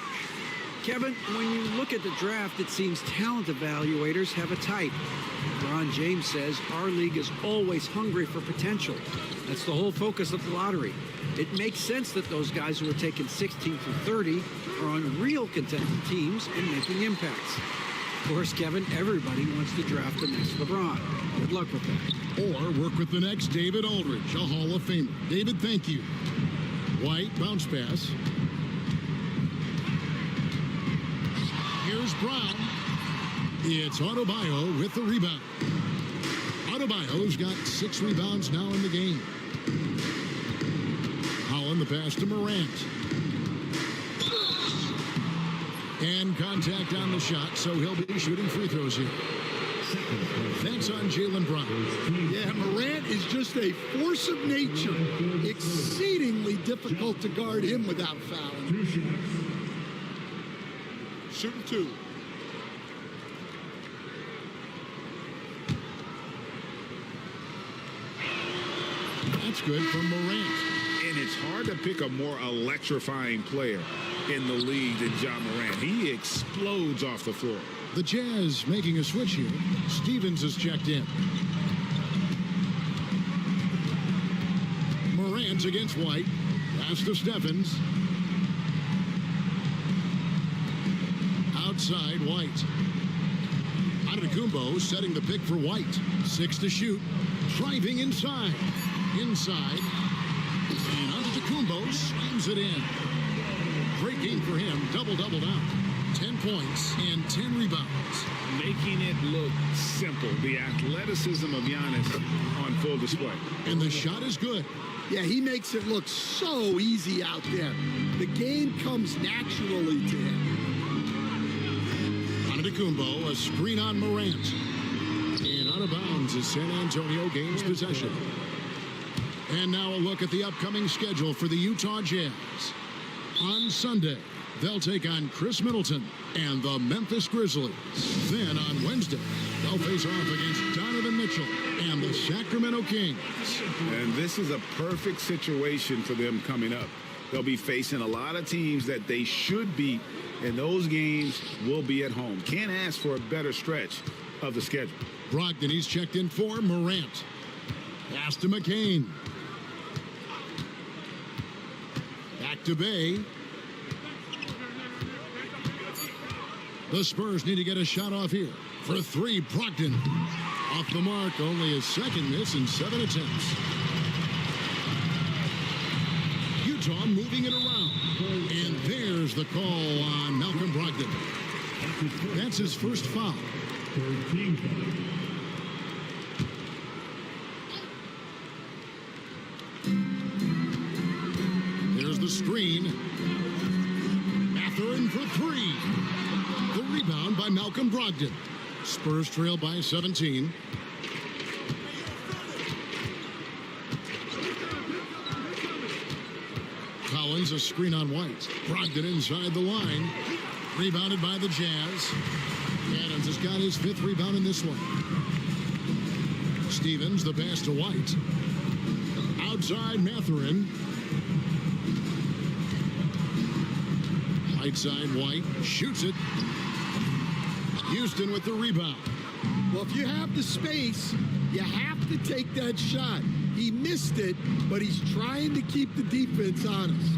Speaker 5: Kevin, when you look at the draft, it seems talent evaluators have a type. LeBron James says our league is always hungry for potential. That's the whole focus of the lottery. It makes sense that those guys who are taken 16 through 30 are on real contending teams and making impacts. Of course, Kevin, everybody wants to draft the next LeBron. Good luck with that.
Speaker 1: Or work with the next David Aldridge, a Hall of Famer. David, thank you. White, bounce pass. Here's Brown. It's Adebayo with the rebound. Adebayo's got 6 rebounds now in the game. Holland the pass to Morant. And contact on the shot, so he'll be shooting free throws here. That's on Jaylen Brown.
Speaker 3: Yeah, Morant is just a force of nature. Exceedingly difficult to guard him without fouling.
Speaker 4: Shooting 2.
Speaker 1: That's good from Morant.
Speaker 7: And it's hard to pick a more electrifying player in the league than John Morant. He explodes off the floor.
Speaker 1: The Jazz making a switch here. Stevens is checked in. Morant against White. Pass to Stephens. Outside White. Antetokounmpo setting the pick for White. 6 to shoot. Driving inside. Inside. And Antetokounmpo slams it in. Great game for him. Double-double now. 10 points and 10 rebounds.
Speaker 2: Making it look simple. The athleticism of Giannis on full display.
Speaker 1: And the shot is good.
Speaker 3: Yeah, he makes it look so easy out there. The game comes naturally to him.
Speaker 1: Antetokounmpo, a screen on Morant. And out of bounds as San Antonio gains possession. And now a look at the upcoming schedule for the Utah Jazz. On Sunday, they'll take on Chris Middleton and the Memphis Grizzlies. Then on Wednesday, they'll face off against Donovan Mitchell and the Sacramento Kings.
Speaker 2: And this is a perfect situation for them coming up. They'll be facing a lot of teams that they should beat, and those games will be at home. Can't ask for a better stretch of the schedule.
Speaker 1: Brogdon, he's checked in for Morant. Pass to McCain. Back to Bay. The Spurs need to get a shot off here. For 3, Brogdon. Off the mark, only his second miss in 7 attempts. Utah moving it around. And there's the call on Malcolm Brogdon. That's his first foul.
Speaker 6: Team foul.
Speaker 1: There's the screen. Mathurin for 3. The rebound by Malcolm Brogdon. Spurs trail by 17. Collins, a screen on White. Brogdon inside the line. Rebounded by the Jazz. Adams has got his 5th rebound in this one. Stevens, the pass to White. Outside Mathurin. Right side, White shoots it. Houston with the rebound.
Speaker 3: Well, if you have the space, you have to take that shot. He missed it, but he's trying to keep the defense honest.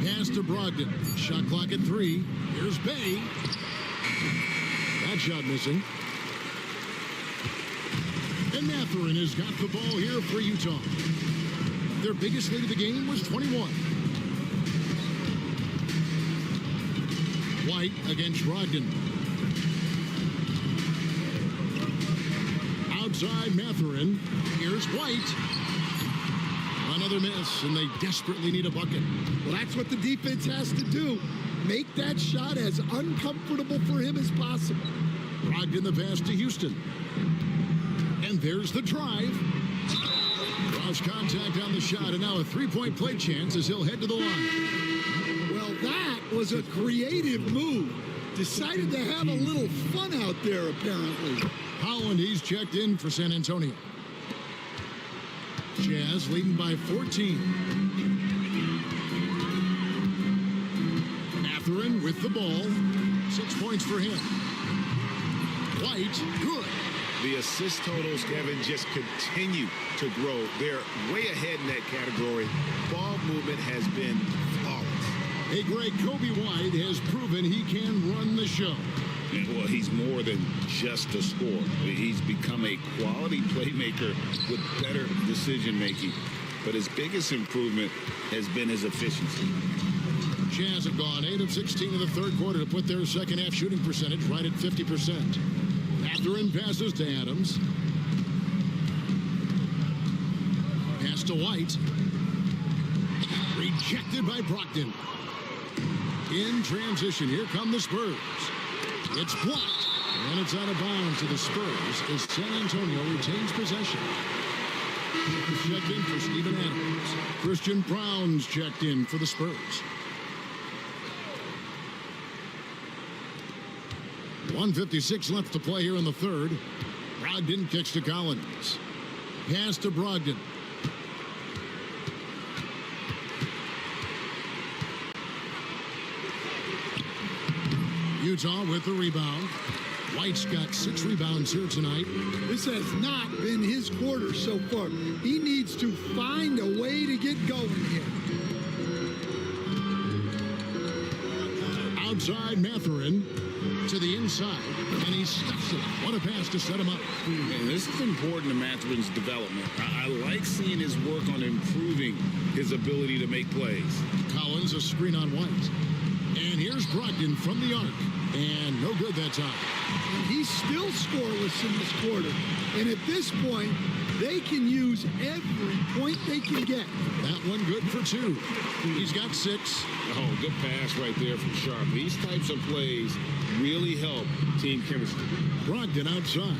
Speaker 1: Pass to Brogdon. Shot clock at 3. Here's Bay. That shot missing. And Mathurin has got the ball here for Utah. Their biggest lead of the game was 21. White against Brogdon. Outside Mathurin. Here's White. Another miss, and they desperately need a bucket.
Speaker 3: Well, that's what the defense has to do. Make that shot as uncomfortable for him as possible.
Speaker 1: Brogdon the pass to Houston. And there's the drive. Cross contact on the shot, and now a 3-point play chance as he'll head to the line.
Speaker 3: Well, that was a creative move. Decided to have a little fun out there, apparently.
Speaker 1: Holland, he's checked in for San Antonio. Jazz leading by 14. Mathurin with the ball. 6 points for him. White, good.
Speaker 7: The assist totals, Kevin, just continue to grow. They're way ahead in that category. Ball movement has been flawless.
Speaker 1: Hey, Greg, Kobe White has proven he can run the show.
Speaker 2: Well, he's more than just a scorer. He's become a quality playmaker with better decision-making. But his biggest improvement has been his efficiency.
Speaker 1: Jazz have gone 8 of 16 in the third quarter to put their second half shooting percentage right at 50%. Mathurin passes to Adams. Pass to White. Rejected by Brogdon. In transition, here come the Spurs. It's blocked, and it's out of bounds to the Spurs as San Antonio retains possession. Checked in for Steven Adams. Christian Brown's checked in for the Spurs. 1:56 left to play here in the third. Brogdon kicks to Collins. Pass to Brogdon. Utah with the rebound. White's got 6 rebounds here tonight.
Speaker 3: This has not been his quarter so far. He needs to find a way to get going here.
Speaker 1: Outside Mathurin to the inside, and he stuffs it. What a pass to set him up.
Speaker 2: And this is important to Mathurin's development. I like seeing his work on improving his ability to make plays.
Speaker 1: Collins, a screen on White. And here's Brogdon from the arc. And no good that time.
Speaker 3: And he's still scoreless in this quarter. And at this point, they can use every point they can get.
Speaker 1: That one good for 2. He's got 6.
Speaker 2: Oh, good pass right there from Sharp. These types of plays really help team chemistry.
Speaker 1: Brogdon outside.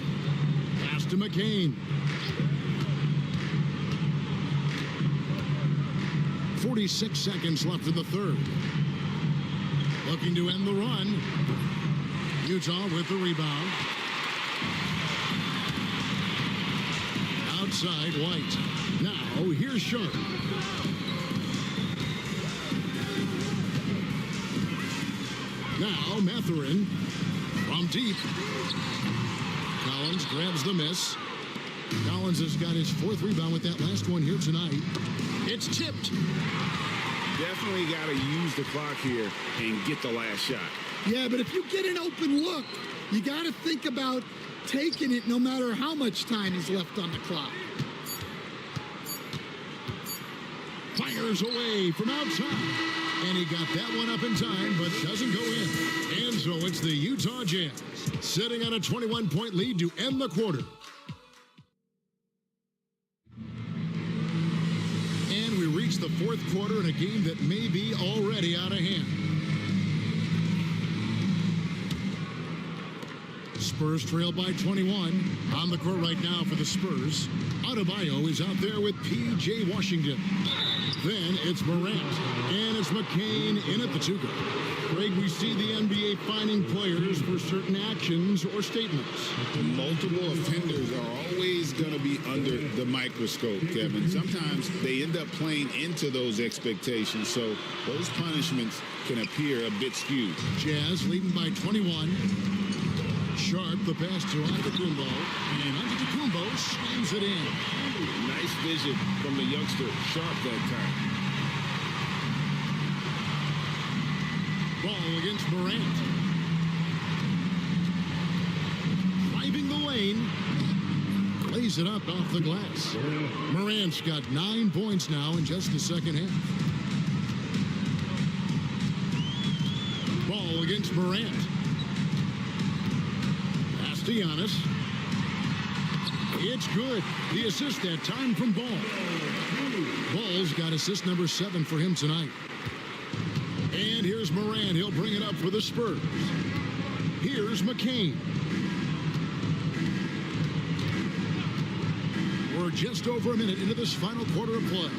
Speaker 1: Pass to McCain. 46 seconds left in the third. Looking to end the run. Utah with the rebound. Outside White. Now here's Sharp. Now Mathurin from deep. Collins grabs the miss. Collins has got his 4th rebound with that last one here tonight. It's tipped.
Speaker 2: Definitely got to use the clock here and get the last shot.
Speaker 3: Yeah, but if you get an open look, you got to think about taking it no matter how much time is left on the clock.
Speaker 1: Fires away from outside. And he got that one up in time, but doesn't go in. And so it's the Utah Jazz sitting on a 21-point lead to end the quarter. And we reach the 4th quarter in a game that may be already out of hand. Spurs trail by 21. On the court right now for the Spurs. Adebayo is out there with P.J. Washington. Then it's Morant, and it's McCain in at the 2-guard. Greg, we see the NBA fining players for certain actions or statements.
Speaker 2: Multiple offenders are always going to be under the microscope, Kevin. Sometimes they end up playing into those expectations, so those punishments can appear a bit skewed.
Speaker 1: Jazz leading by 21. Sharp, the pass to Antetokounmpo, and Antetokounmpo slams it in.
Speaker 2: Nice vision from the youngster, Sharp, that time.
Speaker 1: Ball against Morant. Driving the lane. Lays it up off the glass. Morant's got 9 points now in just the second half. Ball against Morant. Pass to Giannis. It's good. The assist that time from Ball. Ball's got assist number 7 for him tonight. And here's Morant. He'll bring it up for the Spurs. Here's McCain. We're just over a minute into this final quarter of play.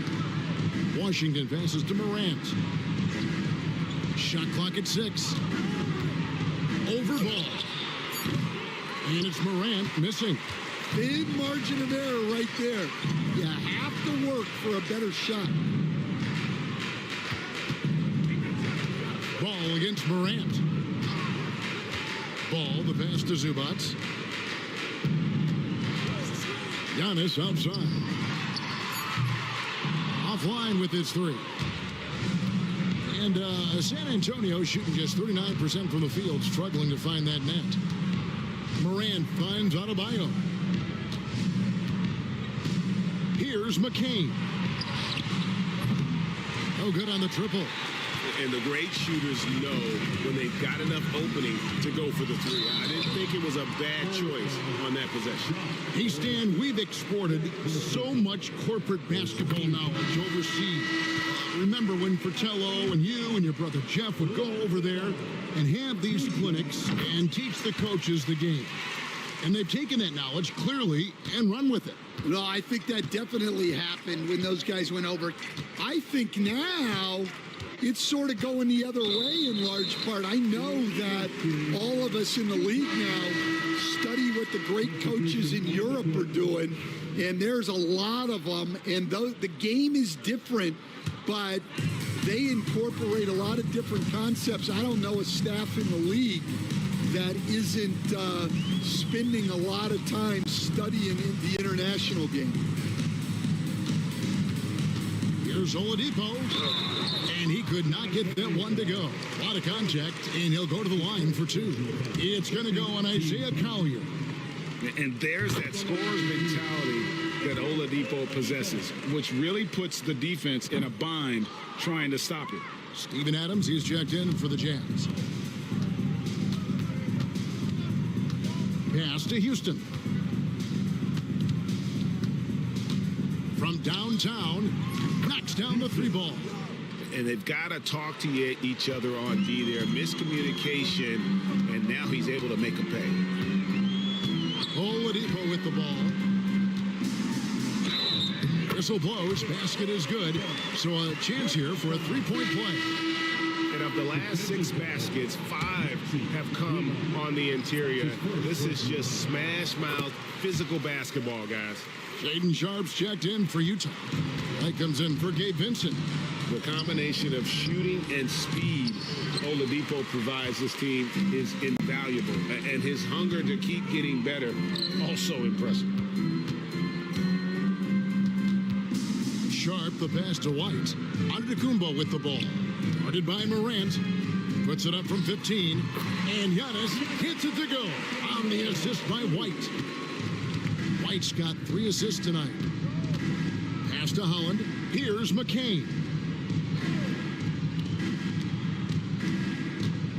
Speaker 1: Washington passes to Morant. Shot clock at 6. Over Ball. And it's Morant missing.
Speaker 3: Big margin of error right there. You have to work for a better shot.
Speaker 1: Ball against Morant. Ball, the pass to Zubac. Giannis outside. Offline with his 3. And San Antonio shooting just 39% from the field, struggling to find that net. Morant finds Adebayo. Here's McCain. No good on the triple.
Speaker 7: And the great shooters know when they've got enough opening to go for the 3. I didn't think it was a bad choice on that possession.
Speaker 1: Hey, Stan, we've exported so much corporate basketball knowledge overseas. Remember when Fratello and you and your brother Jeff would go over there and have these clinics and teach the coaches the game. And they've taken that knowledge clearly and run with it.
Speaker 3: No, I think that definitely happened when those guys went over. I think now it's sort of going the other way in large part. I know that all of us in the league now study what the great coaches in Europe are doing, and there's a lot of them, and the game is different, but they incorporate a lot of different concepts. I don't know a staff in the league that isn't spending a lot of time studying the international game.
Speaker 1: Here's Oladipo, and he could not get that one to go. A lot of contact, and he'll go to the line for two. It's going to go on Isaiah Collier.
Speaker 7: And there's that scorer's mentality that Oladipo possesses, which really puts the defense in a bind trying to stop it.
Speaker 1: Steven Adams, he's checked in for the Jazz. Pass to Houston. From downtown, knocks down the three ball.
Speaker 7: And they've got to talk to each other on D there. Miscommunication, and now he's able to make a pay.
Speaker 1: Oladipo with the ball. Whistle blows. Basket is good. So a chance here for a three-point play.
Speaker 7: And of the last 6 baskets, 5 have come on the interior. This is just smash-mouth physical basketball, guys.
Speaker 1: Shaden Sharp's checked in for Utah. That comes in for Gabe Vincent.
Speaker 7: The combination of shooting and speed Oladipo provides this team is invaluable. And his hunger to keep getting better, also impressive.
Speaker 1: Sharp, the pass to White. Antetokounmpo with the ball. Guarded by Morant. Puts it up from 15. And Giannis hits it to go. On the assist by White. White's got 3 assists tonight. Pass to Holland. Here's McCain.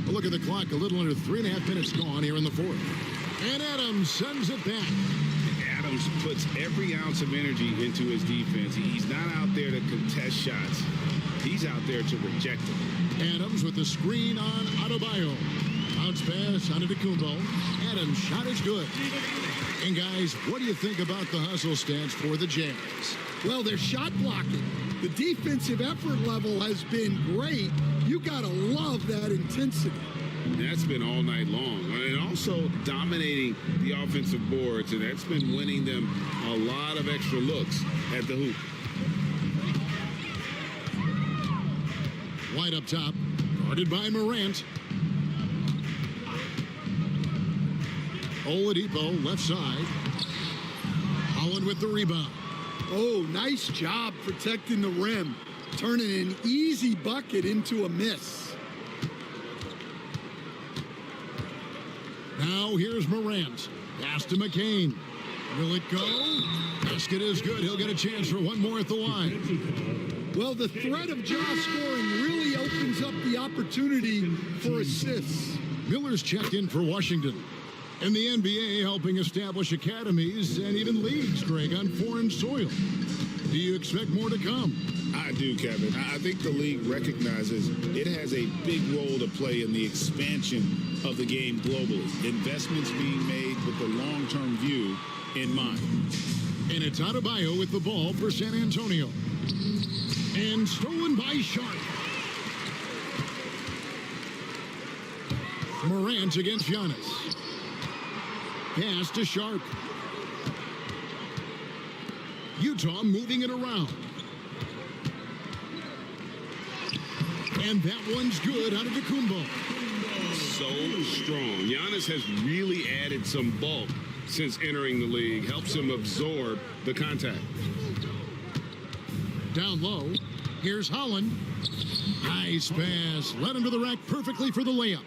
Speaker 1: A look at the clock. A little under 3.5 minutes gone here in the fourth. And Adams sends it back.
Speaker 7: Adams puts every ounce of energy into his defense. He's not out there to contest shots. He's out there to reject them.
Speaker 1: Adams with the screen on Adebayo. Bounce pass on Antetokounmpo. Adams' shot is good. And guys, what do you think about the hustle stats for the Jazz?
Speaker 3: Well, they're shot blocking. The defensive effort level has been great. You got to love that intensity.
Speaker 7: That's been all night long. And also dominating the offensive boards, and that's been winning them a lot of extra looks at the hoop.
Speaker 1: White up top, guarded by Morant. Oladipo, left side. Holland with the rebound.
Speaker 3: Oh, nice job protecting the rim. Turning an easy bucket into a miss.
Speaker 1: Now here's Morant. Pass to McCain. Will it go? Basket is good. He'll get a chance for one more at the line.
Speaker 3: Well, the threat of Ja scoring really opens up the opportunity for assists.
Speaker 1: Miller's checked in for Washington. And the NBA helping establish academies and even leagues, Greg, on foreign soil. Do you expect more to come?
Speaker 2: I do, Kevin. I think the league recognizes it has a big role to play in the expansion of the game globally. Investments being made with the long-term view in mind.
Speaker 1: And it's Adebayo with the ball for San Antonio. And stolen by Sharp. Morant against Giannis. Pass to Sharp. Utah moving it around. And that one's good out of the Kumbo.
Speaker 7: So strong. Giannis has really added some bulk since entering the league. Helps him absorb the contact.
Speaker 1: Down low. Here's Holland. Nice pass. Led him to the rack perfectly for the layup.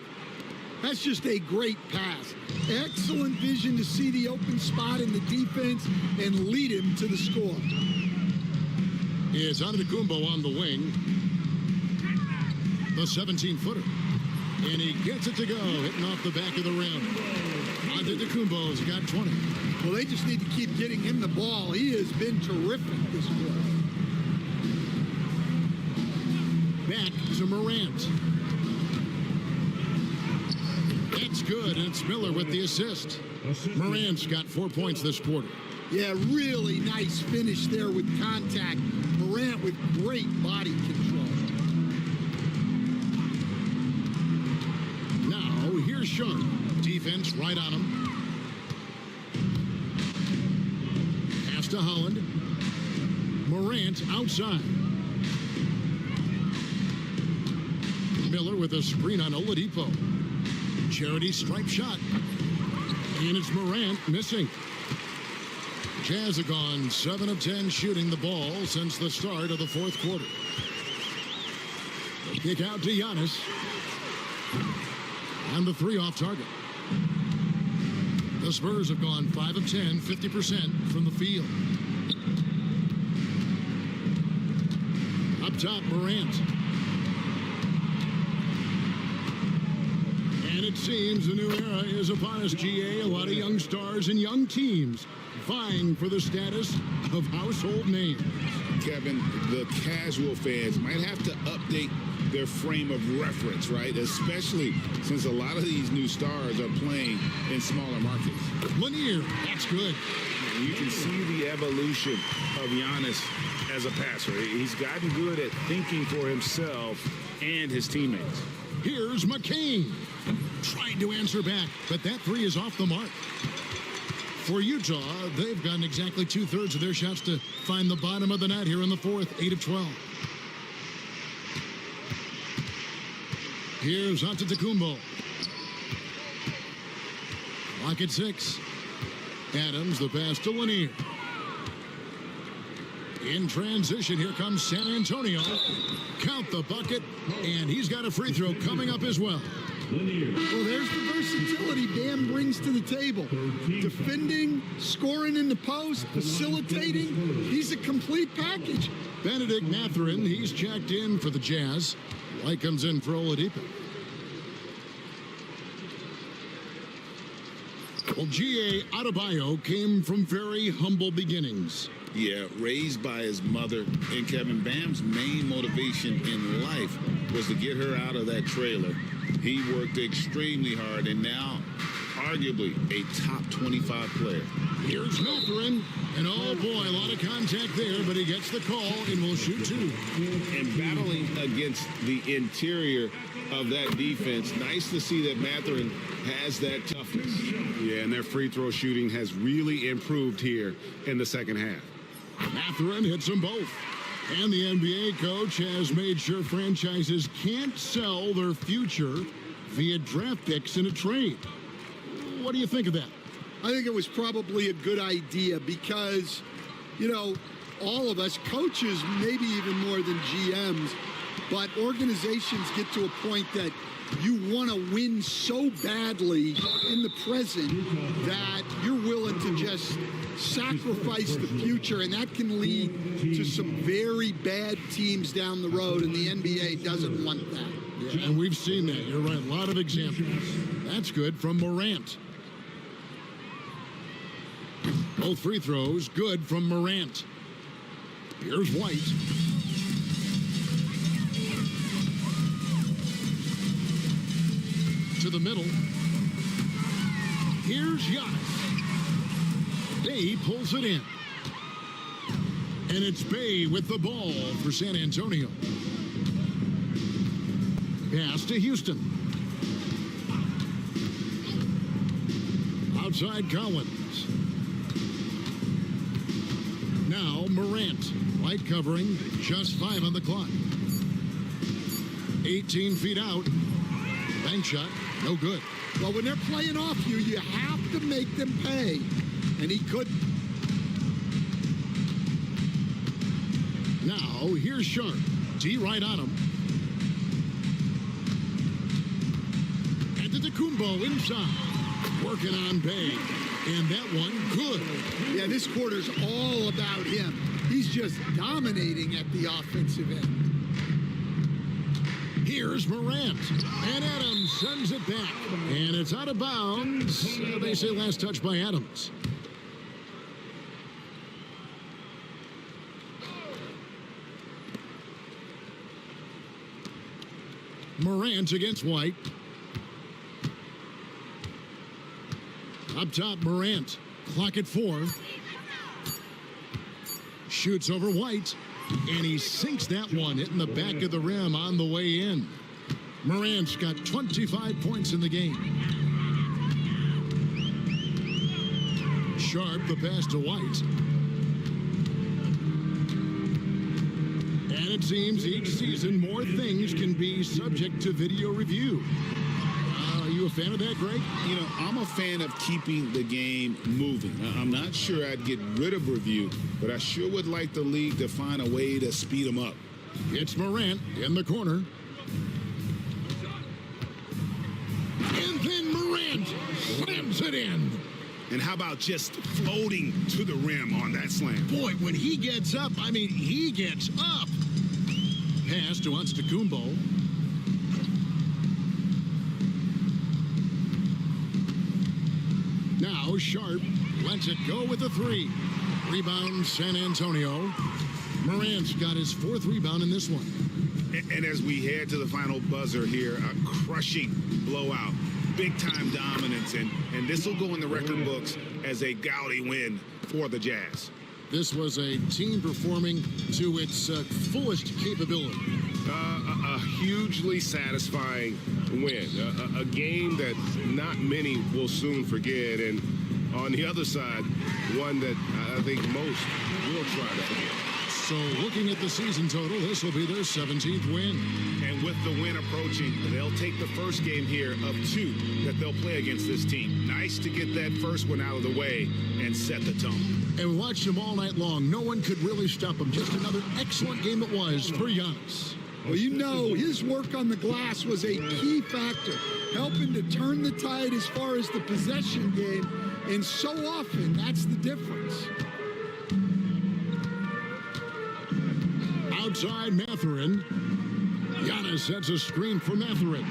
Speaker 3: That's just a great pass. Excellent vision to see the open spot in the defense and lead him to the score.
Speaker 1: It's Antetokounmpo on the wing. The 17-footer. And he gets it to go, hitting off the back of the rim. Antetokounmpo's got 20.
Speaker 3: Well, they just need to keep getting him the ball. He has been terrific this quarter.
Speaker 1: Back to Morant. That's good, and it's Miller with the assist. Morant's got 4 points this quarter.
Speaker 3: Yeah, really nice finish there with contact. Morant with great body control.
Speaker 1: Now, here's Sharp. Defense right on him. Pass to Holland. Morant outside. Miller with a screen on Oladipo. Charity stripe shot. And it's Morant missing. Jazz have gone 7 of 10 shooting the ball since the start of the fourth quarter. The kick out to Giannis. And the 3 off target. The Spurs have gone 5 of 10, 50% from the field. Up top, Morant. And it seems the new era is upon us, GA. A lot of young stars and young teams vying for the status of household names.
Speaker 2: Kevin, the casual fans might have to update their frame of reference, right? Especially since a lot of these new stars are playing in smaller markets.
Speaker 1: Lanier, that's good.
Speaker 7: You can see the evolution of Giannis as a passer. He's gotten good at thinking for himself and his teammates.
Speaker 1: Here's McCain. Tried to answer back, but that 3 is off the mark. For Utah, they've gotten exactly 2/3 of their shots to find the bottom of the net here in the fourth, 8 of 12. Here's Antetokounmpo. Lock at 6. Adams, the pass to Lanier. In transition, here comes San Antonio. Count the bucket, and he's got a free throw coming up as well.
Speaker 3: Well, there's the versatility Bam brings to the table. Defending, scoring in the post, facilitating. He's a complete package.
Speaker 1: Benedict Mathurin, he's checked in for the Jazz. White comes in for Oladipo. Well, G.A. Adebayo came from very humble beginnings.
Speaker 2: Yeah, raised by his mother. And Kevin, Bam's main motivation in life was to get her out of that trailer. He worked extremely hard and now arguably a top 25 player.
Speaker 1: Here's Mathurin, and oh boy, a lot of contact there, but he gets the call and will shoot 2.
Speaker 2: And battling against the interior of that defense, nice to see that Mathurin has that toughness.
Speaker 7: Yeah, and their free throw shooting has really improved here in the second half.
Speaker 1: Mathurin hits them both. And the NBA coach has made sure franchises can't sell their future via draft picks in a trade. What do you think of that?
Speaker 3: I think it was probably a good idea because, you know, all of us, coaches, maybe even more than GMs, but organizations get to a point that you want to win so badly in the present that you're willing to just sacrifice the future, and that can lead to some very bad teams down the road, and the NBA doesn't want that.
Speaker 1: Yeah, and we've seen that. You're right. A lot of examples. That's good from Morant. Both free throws good from Morant. Here's White. To the middle. Here's Giannis. Bay pulls it in. And it's Bay with the ball for San Antonio. Pass to Houston. Outside Collins. Now Morant. Light covering. Just 5 on the clock. 18 feet out. Bank shot. No good.
Speaker 3: Well, when they're playing off you, you have to make them pay. And he couldn't.
Speaker 1: Now, here's Sharp. D right on him. And Antetokounmpo inside. Working on Bay. And that one, good.
Speaker 3: Yeah, this quarter's all about him. He's just dominating at the offensive end.
Speaker 1: Here's Morant. And Adams sends it back. And it's out of bounds. They say last touch by Adams. Morant against White. Up top, Morant. Clock at 4. Shoots over White. And he sinks that one, hitting the back of the rim on the way in. Morant's got 25 points in the game. Sharp, the pass to White. And it seems each season more things can be subject to video review. Are you a fan of that, Greg?
Speaker 2: You know, I'm a fan of keeping the game moving. I'm not sure I'd get rid of review, but I sure would like the league to find a way to speed them up.
Speaker 1: It's Morant in the corner. And then Morant slams it in.
Speaker 7: And how about just floating to the rim on that slam?
Speaker 1: Boy, when he gets up, I mean, he gets up. Pass to Antetokounmpo. Now Sharp lets it go with a three. Rebound San Antonio. Morant's got his 4th rebound in this one.
Speaker 7: And as we head to the final buzzer here, a crushing blowout, big-time dominance, and this will go in the record books as a gaudy win for the Jazz.
Speaker 1: This was a team performing to its fullest capability.
Speaker 10: A hugely satisfying win, a game that not many will soon forget, and on the other side, one that I think most will try to forget.
Speaker 1: So looking at the season total, this will be their 17th win.
Speaker 7: And with the win approaching, they'll take the first game here of 2 that they'll play against this team. Nice to get that first one out of the way and set the tone.
Speaker 1: And we watched them all night long. No one could really stop them. Just another excellent game it was for Giannis.
Speaker 3: Well, you know, his work on the glass was a key factor, helping to turn the tide as far as the possession game, and so often that's the difference.
Speaker 1: Outside Mathurin. Giannis sets a screen for Mathurin.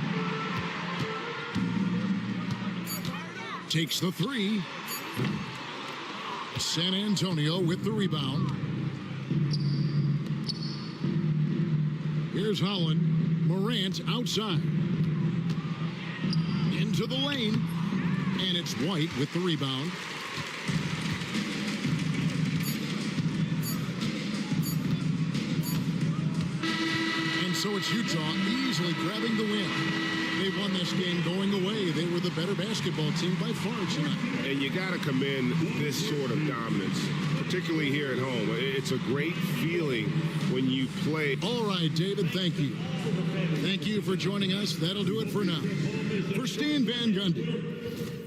Speaker 1: Takes the 3. San Antonio with the rebound. Here's Holland. Morant outside. Into the lane. And it's White with the rebound. And so it's Utah easily grabbing the win. They won this game going away. They were the better basketball team by far tonight.
Speaker 10: And you got to commend this sort of dominance, particularly here at home. It's a great feeling when you play.
Speaker 1: All right, David, thank you. Thank you for joining us. That'll do it for now. For Stan Van Gundy,